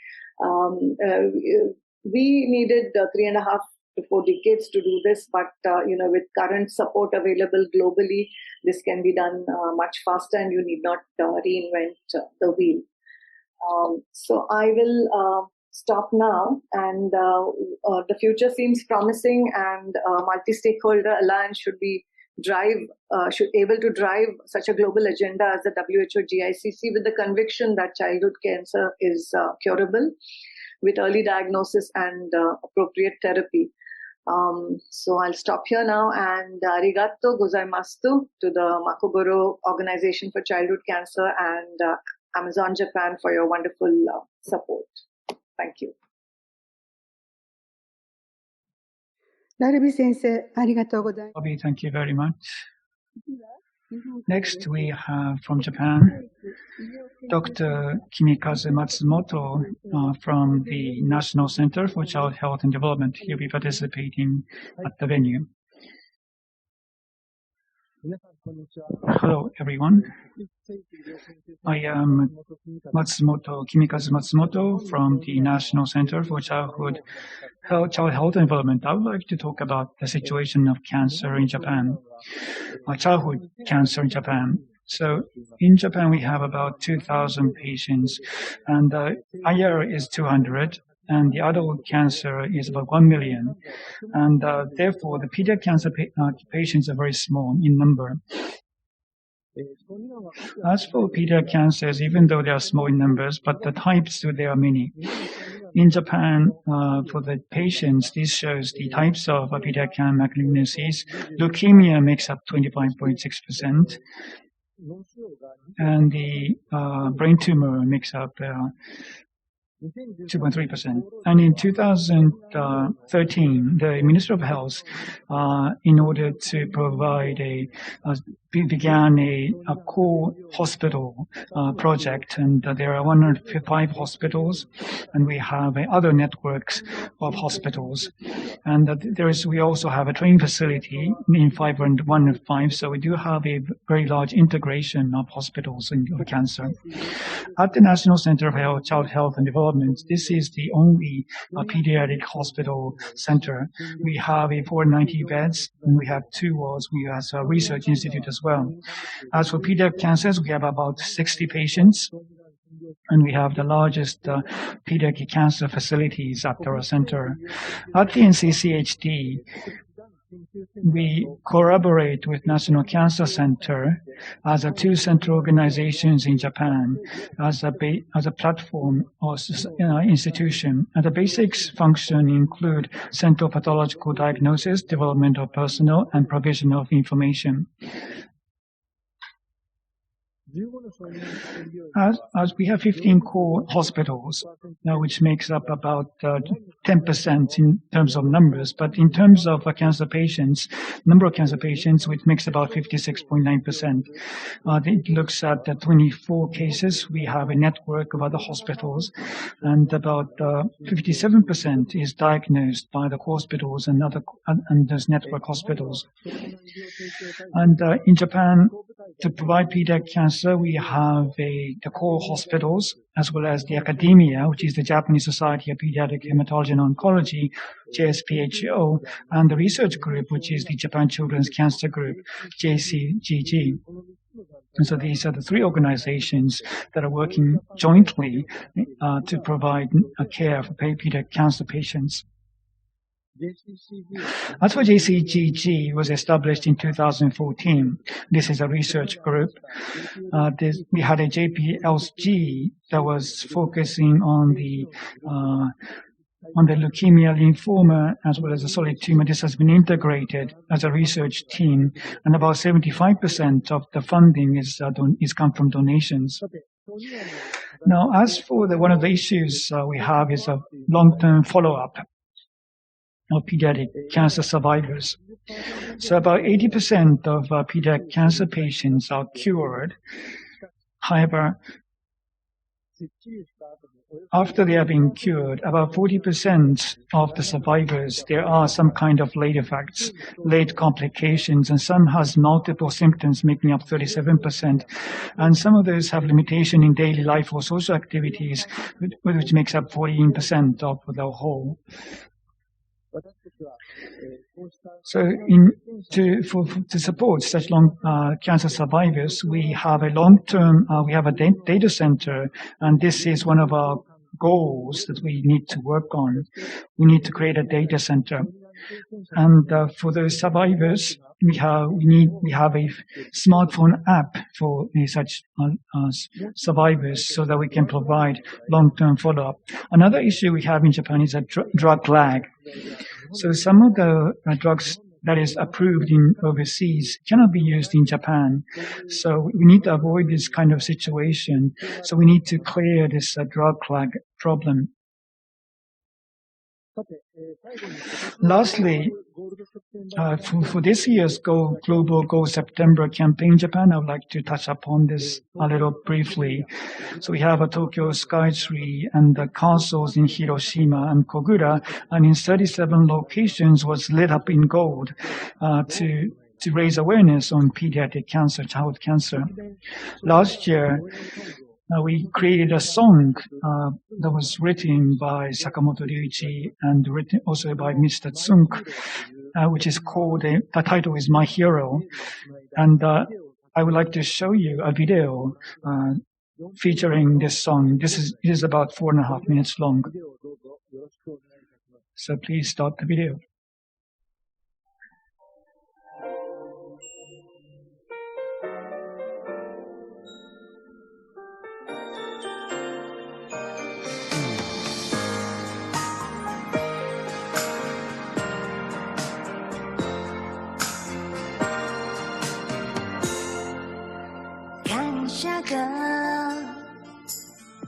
We needed 3.5 to 4 decades to do this, but with current support available globally, this can be done much faster, and you need not reinvent the wheel. So I will stop now, and the future seems promising, and multi-stakeholder alliance should able to drive such a global agenda as the WHO GICC, with the conviction that childhood cancer is curable with early diagnosis and appropriate therapy. So I'll stop here now, and arigato gozaimasu to the Makogoro Organization for Childhood Cancer and Amazon Japan for your wonderful support. Thank you. Bobby, thank you very much. Next, we have from Japan, Dr. Kimikazu Matsumoto from the National Center for Child Health and Development. He'll be participating at the venue. Hello, everyone. I am Kimikazu Matsumoto from the National Center for Child Health and Development. I would like to talk about the situation of cancer in Japan, childhood cancer in Japan. So in Japan, we have about 2,000 patients, and IR is 200. And the adult cancer is about 1 million. And therefore, the pediatric cancer patients are very small in number. As for pediatric cancers, even though they are small in numbers, but the types, there are many. In Japan, for the patients, this shows the types of pediatric malignancies. Leukemia makes up 25.6%. And the brain tumor makes up 2.3%. And in 2013, the Minister of Health, in order to provide began a core hospital project, and there are 105 hospitals, and we have other networks of hospitals, and we also have a training facility in 105. So we do have a very large integration of hospitals in cancer. At the National Center for Child Health and Development, this is the only pediatric hospital center. We have 490 beds, and we have 2 wards. We have a research institute as well. As for pediatric cancers, we have about 60 patients, and we have the largest pediatric cancer facilities at our center. At the NCCHD, we collaborate with National Cancer Center as 2 central organizations in Japan as a platform or institution. And the basics function include central pathological diagnosis, development of personnel, and provision of information. As we have 15 core hospitals, which makes up about 10% in terms of numbers, but in terms of cancer patients, number of cancer patients, which makes about 56.9%. It looks at 24 cases. We have a network of other hospitals, and about 57% is diagnosed by the hospitals and those network hospitals. And in Japan, to provide pediatric cancer, we have the core hospitals as well as the academia, which is the Japanese Society of Pediatric Hematology and Oncology, JSPHO, and the research group, which is the Japan Children's Cancer Group, GICC. And so these are the 3 organizations that are working jointly to provide care for pediatric cancer patients. As for JCGG, was established in 2014. This is a research group. We had a JPLG that was focusing on the leukemia, lymphoma, as well as a solid tumor. This has been integrated as a research team, and about 75% of the funding is come from donations. Now, as for one of the issues we have is a long-term follow-up of pediatric cancer survivors. So about 80% of pediatric cancer patients are cured. However, after they have been cured, about 40% of the survivors, there are some kind of late effects, late complications, and some has multiple symptoms, making up 37%. And some of those have limitation in daily life or social activities, which makes up 14% of the whole. So to support such long cancer survivors, we have a long-term, we have a data center, and this is one of our goals that we need to work on. We need to create a data center. And for those survivors, we have a smartphone app for such survivors so that we can provide long-term follow-up. Another issue we have in Japan is a drug lag. So some of the drugs that is approved in overseas cannot be used in Japan. So we need to avoid this kind of situation. So we need to clear this drug lag problem. Lastly, for this year's Global Go September campaign in Japan, I would like to touch upon this a little briefly. So we have a Tokyo Skytree and the castles in Hiroshima and Kogura, and in 37 locations was lit up in gold to raise awareness on pediatric cancer, child cancer. Last year, we created a song that was written by Sakamoto Ryuichi and written also by Mr. Tsunk, which is called, the title is My Hero. And I would like to show you a video featuring this song. This is about 4.5 minutes long. So please start the video.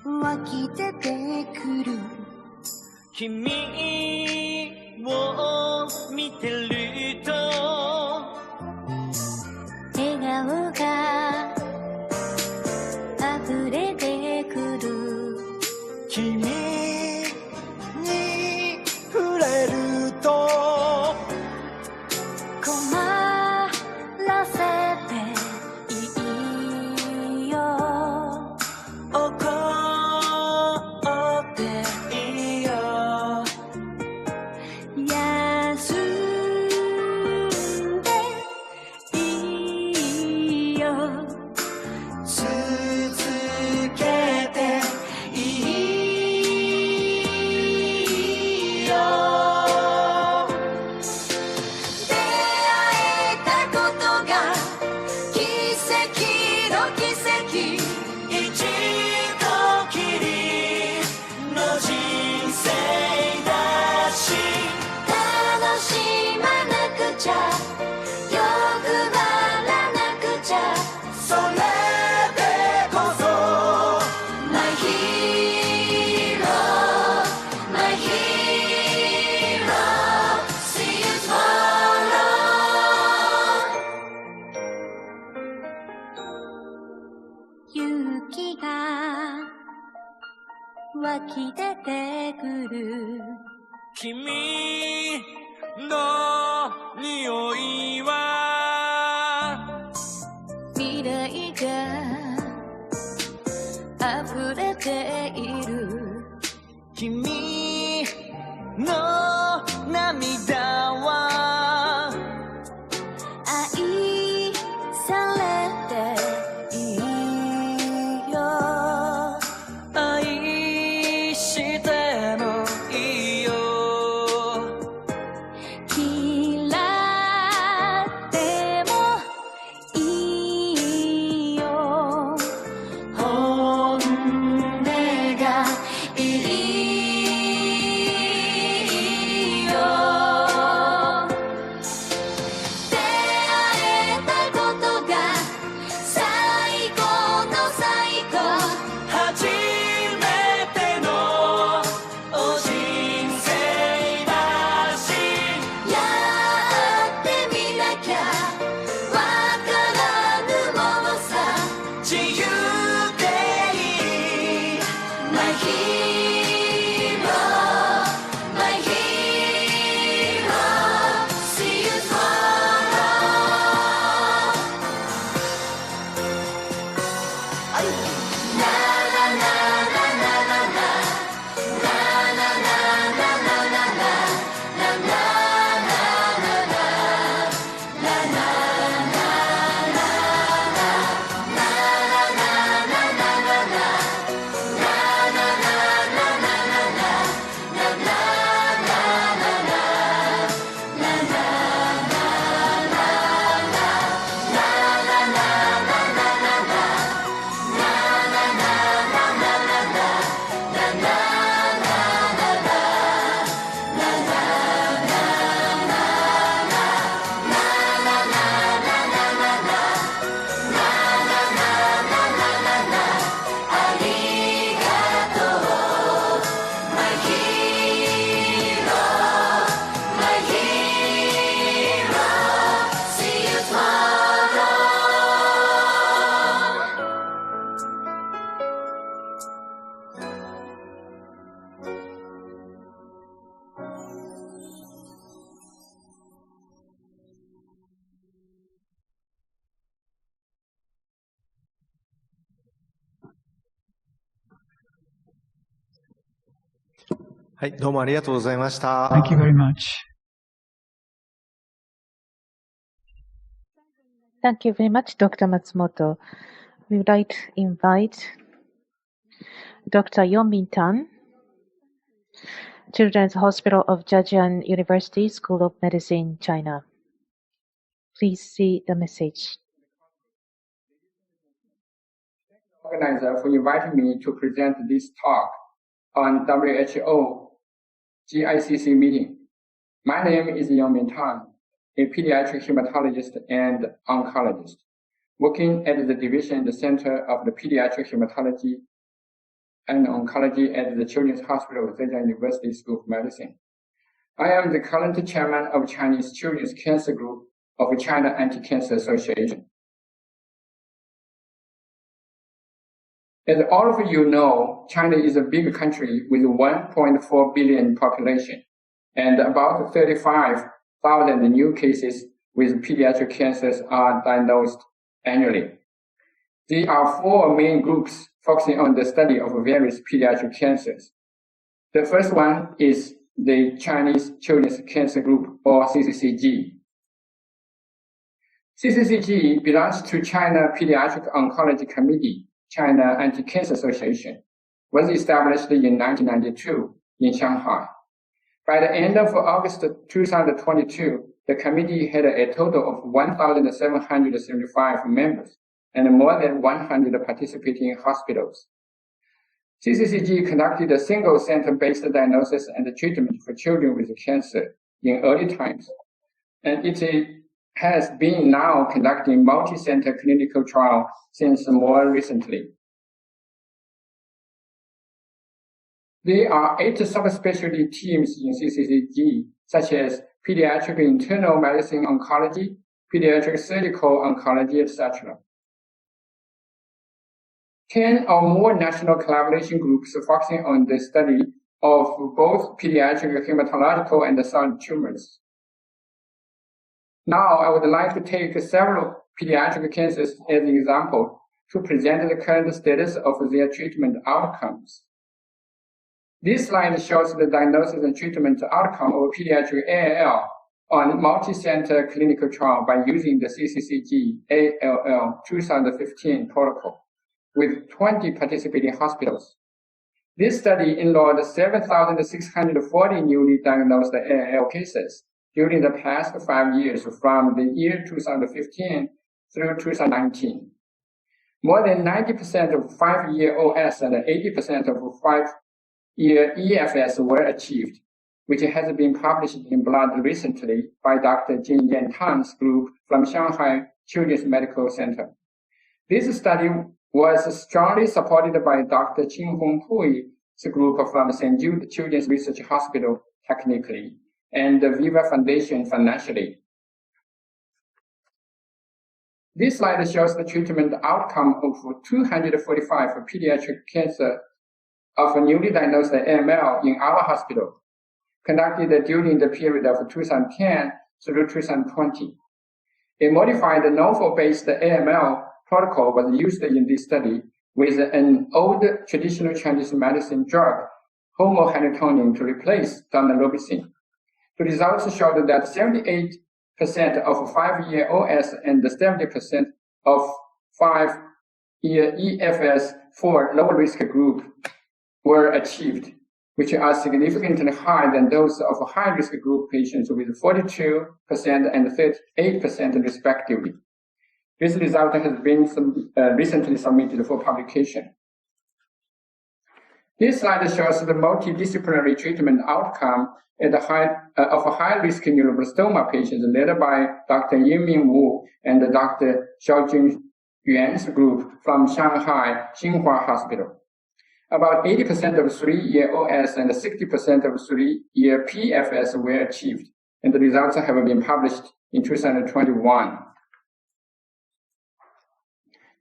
湧き出てくる君を見てると笑顔が溢れてくる君に触れると困らせていいよ怒っていいよ休んでいいよ続けていいよ出会えたことが奇跡の奇跡一度きりの人生だし楽しまなくちゃ欲張らなくちゃそれでこそ My hero My hero See you tomorrow 勇気が湧き出てくる君の匂いは未来が溢れている君の涙は愛されていいよ愛してもいいよ嫌ってもいいよ本音がいいよ出会えたことが最高の最高初めての人生だしやってみなきゃわからぬものさ自由でいい My hero My hero See you tomorrow なななななななななななななありがとう My hero My hero See you tomorrow はい、どうもありがとうございました。 Thank you very much. Thank you very much, Dr. Matsumoto. We would like to invite Dr. Yeonmin Tan, Children's Hospital of Zhejiang University School of Medicine, China. Please see the message. Organizer for inviting me to present this talk on WHO GICC meeting. My name is Yeonmin Tan, a pediatric hematologist and oncologist, working at the division and the center of the pediatric hematology and Oncology at the Children's Hospital of Zhejiang University School of Medicine. I am the current chairman of Chinese Children's Cancer Group of China Anti-Cancer Association. As all of you know, China is a big country with 1.4 billion population and about 35,000 new cases with pediatric cancers are diagnosed annually. There are 4 main groups focusing on the study of various pediatric cancers. The first one is the Chinese Children's Cancer Group, or CCCG. CCCG belongs to China Pediatric Oncology Committee, China Anti-Cancer Association, was established in 1992 in Shanghai. By the end of August 2022, the committee had a total of 1,775 members and more than 100 participating hospitals. CCCG conducted a single center-based diagnosis and treatment for children with cancer in early times, and it has been now conducting multi-center clinical trial since more recently. There are 8 subspecialty teams in CCCG, such as pediatric internal medicine oncology, pediatric surgical oncology, etc. 10 or more national collaboration groups focusing on the study of both pediatric hematological and solid tumors. Now, I would like to take several pediatric cancers as an example to present the current status of their treatment outcomes. This slide shows the diagnosis and treatment outcome of pediatric ALL on multi-center clinical trial by using the CCCG ALL 2015 protocol with 20 participating hospitals. This study enrolled 7,640 newly diagnosed ALL cases during the past 5 years from the year 2015 through 2019. More than 90% of 5-year OS and 80% of 5-year EFS were achieved, which has been published in Blood recently by Dr. Jin Yan Tan's group from Shanghai Children's Medical Center. This study was strongly supported by Dr. Qinghong Pui's group from St. Jude Children's Research Hospital technically, and the Viva Foundation financially. This slide shows the treatment outcome of 245 pediatric cancer of newly diagnosed AML in our hospital, conducted during the period of 2010 through 2020. A modified novel-based AML protocol was used in this study with an old traditional Chinese medicine drug, homohanitonin, to replace daunorubicin. The results showed that 78% of 5-year OS and 70% of 5-year EFS for low-risk group were achieved, which are significantly higher than those of high-risk group patients with 42% and 38% respectively. This result has been recently submitted for publication. This slide shows the multidisciplinary treatment outcome of high-risk neuroblastoma patients led by Dr. Yiming Wu and Dr. Xiaojun Yuan's group from Shanghai Xinhua Hospital. About 80% of 3-year OS and 60% of 3-year PFS were achieved, and the results have been published in 2021.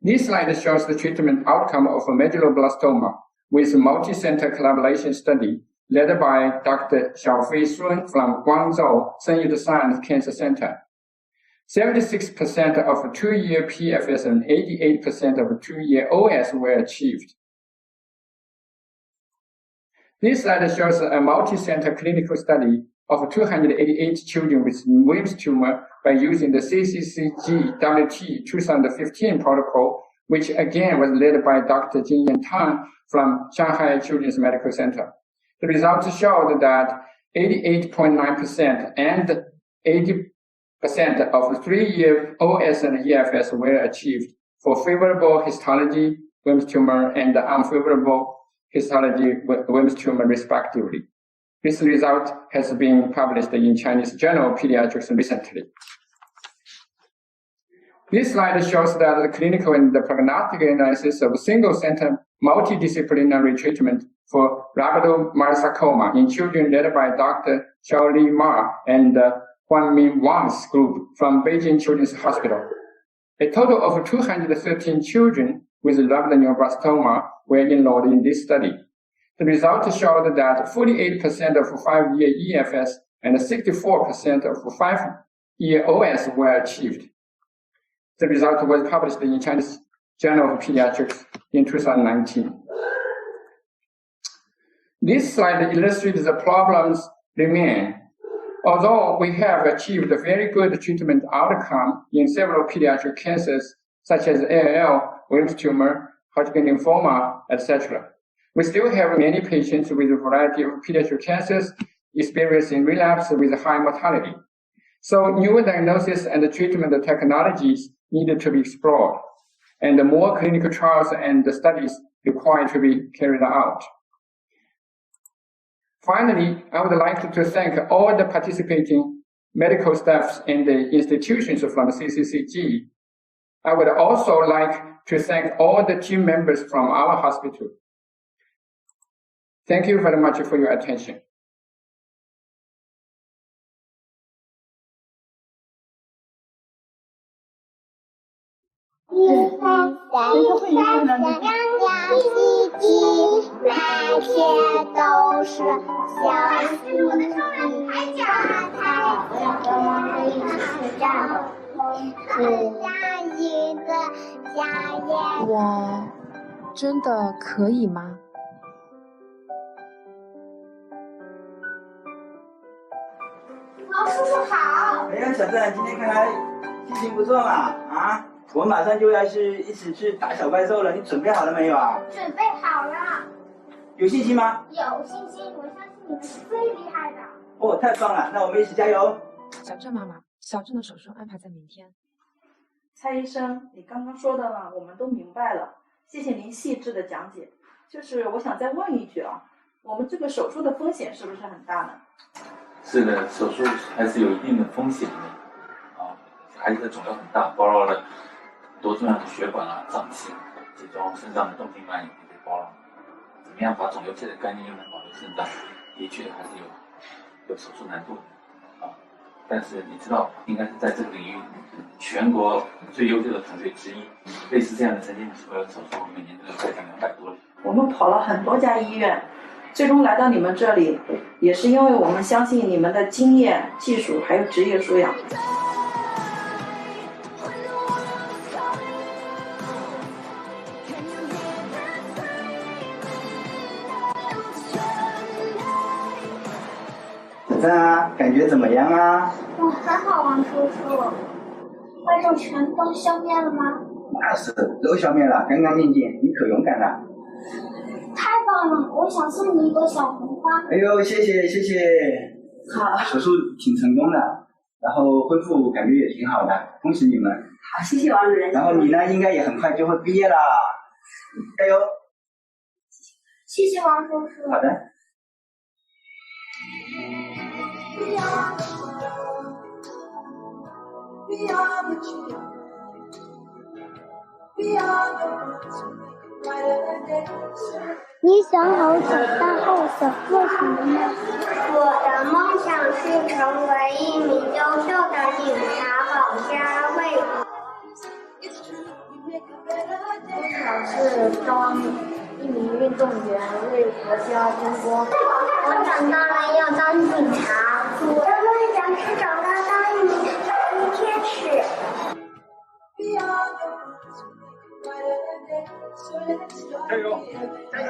This slide shows the treatment outcome of medulloblastoma with multi-center collaboration study led by Dr. Xiaofei Sun from Guangzhou Senyude Science Cancer Center. 76% of 2-year PFS and 88% of 2-year OS were achieved. This slide shows a multi-center clinical study of 288 children with Wilms tumor by using the CCCG-WT 2015 protocol, which again was led by Dr. Jin Yan Tan from Shanghai Children's Medical Center. The results showed that 88.9% and 80% of 3-year OS and EFS were achieved for favorable histology Wilms tumor and unfavorable histology Wilms tumor respectively. This result has been published in Chinese Journal of Pediatrics recently. This slide shows that the clinical and the prognostic analysis of single-center multidisciplinary treatment for rhabdomyosarcoma in children led by Dr. Xiaoli Ma and Huanmin Wang's group from Beijing Children's Hospital. A total of 213 children with rhabdomyoblastoma were enrolled in this study. The results showed that 48% of 5-year EFS and 64% of 5-year OS were achieved. The result was published in Chinese Journal of Pediatrics in 2019. This slide illustrates the problems remain. Although we have achieved a very good treatment outcome in several pediatric cancers, such as ALL, Wilms tumor, Hodgkin lymphoma, etc., we still have many patients with a variety of pediatric cancers experiencing relapse with high mortality. So new diagnosis and treatment technologies needed to be explored, and more clinical trials and studies required to be carried out. Finally, I would like to thank all the participating medical staffs and the institutions from CCCG. I would also like to thank all the team members from our hospital. Thank you very much for your attention. 我真的可以吗？叔叔好。哎呀，小郑，今天看来心情不错嘛，啊？ 我们马上就要一起去打小怪兽了，你准备好了没有啊？准备好了。有信心吗？有信心，我相信你们是最厉害的。哦，太棒了，那我们一起加油！小郑妈妈，小郑的手术安排在明天。蔡医生，你刚刚说的呢，我们都明白了，谢谢您细致的讲解。就是我想再问一句啊，我们这个手术的风险是不是很大呢？是的，手术还是有一定的风险的啊，孩子的肿瘤很大，包绕了 多重要的血管啊、脏器，其中肾脏的动静脉也被包了。怎么样把肿瘤切得干净又能保留肾脏，的确还是有手术难度的啊。但是你知道，应该是在这个领域全国最优秀的团队之一。类似这样的神经手术，每年都要开展200多例。我们跑了很多家医院，最终来到你们这里，也是因为我们相信你们的经验、技术还有职业素养。 小郑啊，感觉怎么样啊？我很好，王叔叔。怪兽全都消灭了吗？那是，都消灭了，干干净净，你可勇敢了。太棒了！我想送你一朵小红花。哎呦，谢谢谢谢。好，手术挺成功的，然后恢复感觉也挺好的，恭喜你们。好，谢谢王主任。然后你呢，应该也很快就会毕业啦，加油！谢谢王叔叔。好的。 你想好长大后想做什么吗？我的梦想是成为一名优秀的警察，保家卫国。梦想是当一名运动员，为国家争光。我长大了要当警察。我的梦想是长大当一名超级天使。加油！加油！加油！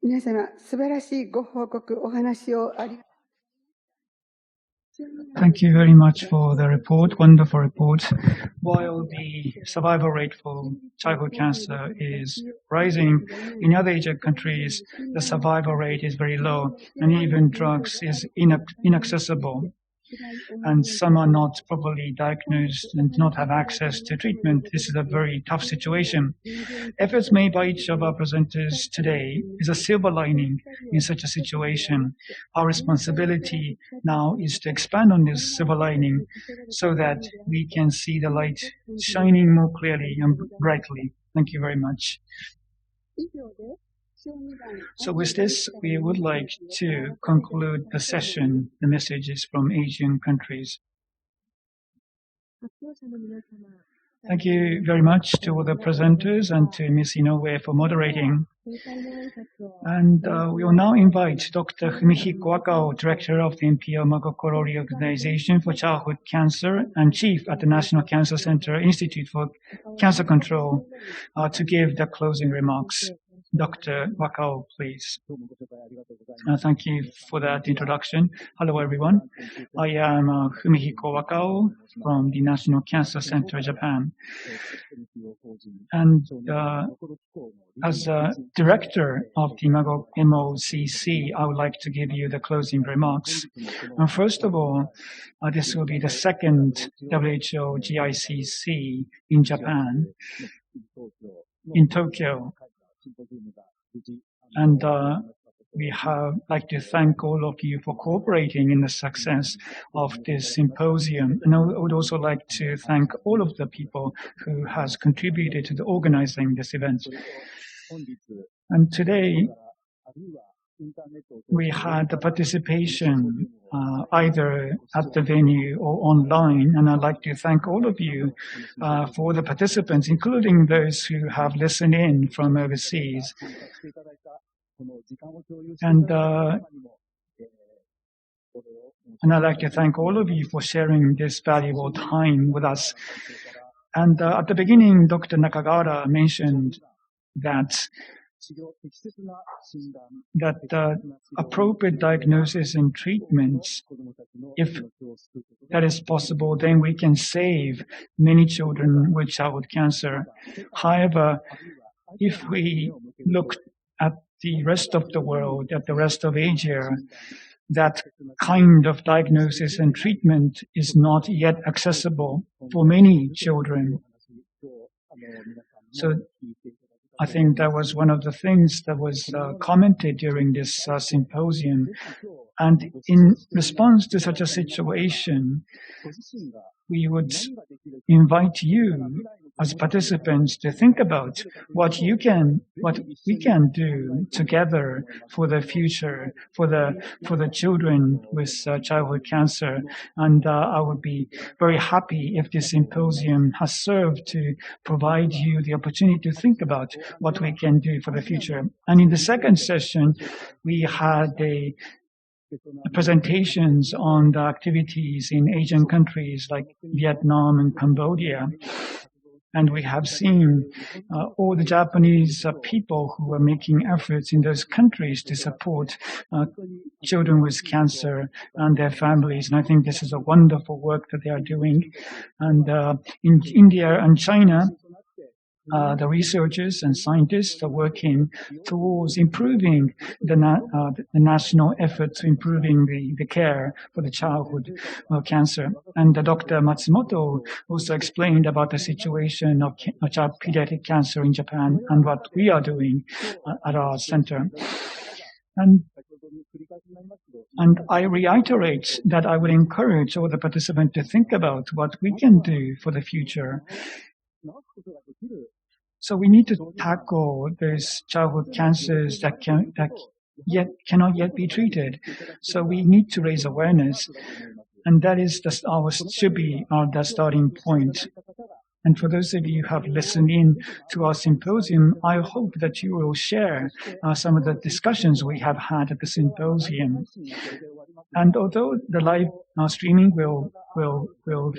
皆様、素晴らしいご報告、お話をありがとう。Thank you very much for the report, wonderful report. While the survival rate for childhood cancer is rising, in other Asian countries, the survival rate is very low, and even drugs is inaccessible. And some are not properly diagnosed and do not have access to treatment. This is a very tough situation. Efforts made by each of our presenters today is a silver lining in such a situation. Our responsibility now is to expand on this silver lining so that we can see the light shining more clearly and brightly. Thank you very much. So with this, we would like to conclude the session, the messages from Asian countries. Thank you very much to all the presenters and to Ms. Inoue for moderating. And we will now invite Dr. Fumihiko Wakao, Director of the NPO Magokoro Reorganization for Childhood Cancer and Chief at the National Cancer Center Institute for Cancer Control, to give the closing remarks. Dr. Wakao, please. Thank you for that introduction. Hello, everyone. I am Fumihiko Wakao from the National Cancer Center, Japan. And as a director of the MOCC, I would like to give you the closing remarks. First of all, this will be the second WHO GICC in Japan, in Tokyo. And we like to thank all of you for cooperating in the success of this symposium. And I would also like to thank all of the people who has contributed to the organizing this event. And today, we had the participation either at the venue or online, and I'd like to thank all of you for the participants, including those who have listened in from overseas. And I'd like to thank all of you for sharing this valuable time with us. And at the beginning, Dr. Nakagara mentioned that appropriate diagnosis and treatments, if that is possible, then we can save many children with childhood cancer. However, if we look at the rest of the world, at the rest of Asia, that kind of diagnosis and treatment is not yet accessible for many children. So I think that was one of the things that was commented during this symposium. And in response to such a situation, we would invite you as participants to think about what we can do together for the future, for the children with childhood cancer. And I would be very happy if this symposium has served to provide you the opportunity to think about what we can do for the future. And in the second session, we had presentations on the activities in Asian countries like Vietnam and Cambodia. And we have seen all the Japanese people who are making efforts in those countries to support children with cancer and their families. And I think this is a wonderful work that they are doing. And in India and China, the researchers and scientists are working towards improving the national effort to improving the care for the childhood cancer. And Dr. Matsumoto also explained about the situation of pediatric cancer in Japan and what we are doing at our center. And I reiterate that I would encourage all the participants to think about what we can do for the future. So we need to tackle those childhood cancers that cannot yet be treated. So we need to raise awareness, and that is should be the starting point. And for those of you who have listened in to our symposium, I hope that you will share some of the discussions we have had at the symposium. And although the live streaming will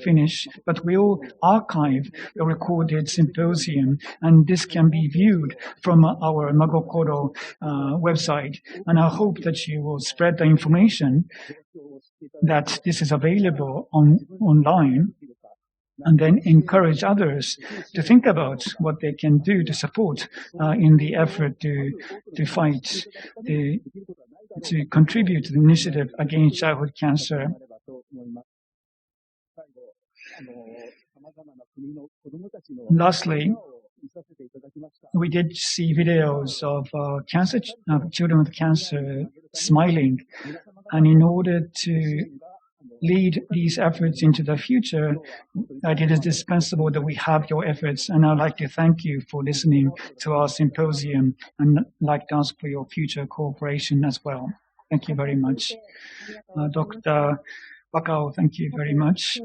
finish, but we'll archive the recorded symposium, and this can be viewed from our Magokoro website. And I hope that you will spread the information that this is available online, and then encourage others to think about what they can do to support in the effort to fight, to contribute to the initiative against childhood cancer. Lastly, we did see videos of children with cancer smiling, and in order to lead these efforts into the future, it is dispensable that we have your efforts, and I'd like to thank you for listening to our symposium, and I'd like to ask for your future cooperation as well. Thank you very much. Dr. Wakao, thank you very much.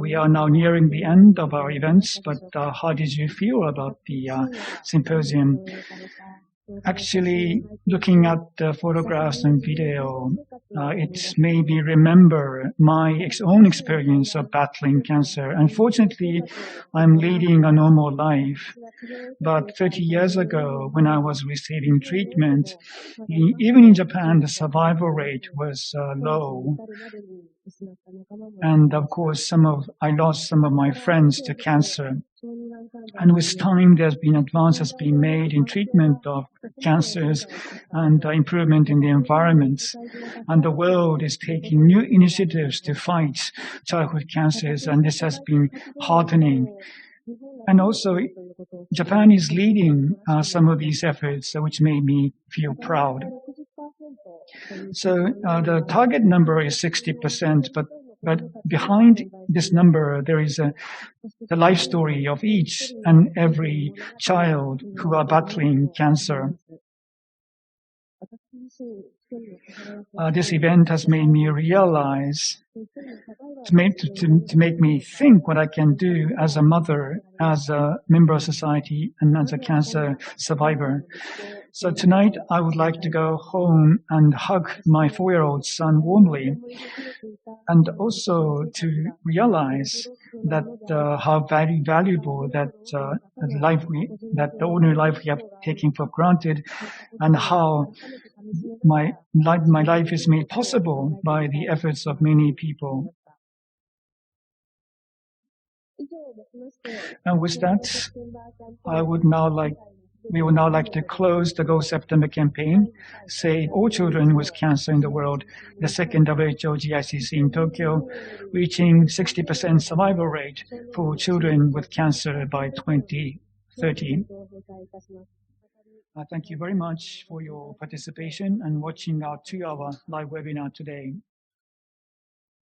We are now nearing the end of our events, but how did you feel about the symposium? Actually, looking at the photographs and video, it made me remember my own experience of battling cancer. Unfortunately, I'm leading a normal life, but 30 years ago, when I was receiving treatment, even in Japan, the survival rate was low. And of course, I lost some of my friends to cancer. And with time, there's been advances being made in treatment of cancers and improvement in the environment. And the world is taking new initiatives to fight childhood cancers, and this has been heartening. And also, Japan is leading some of these efforts, which made me feel proud. So the target number is 60%, but behind this number, there is the life story of each and every child who are battling cancer. This event has made me realize, to make me think what I can do as a mother, as a member of society, and as a cancer survivor. So tonight, I would like to go home and hug my 4-year-old son warmly, and also to realize that how very valuable that the ordinary life we have taken for granted, and how my life is made possible by the efforts of many people. And with that, we would now like to close the Go September campaign, Save All Children with Cancer in the World, the second WHO GICC in Tokyo, reaching 60% survival rate for children with cancer by 2030. Thank you very much for your participation and watching our 2-hour live webinar today.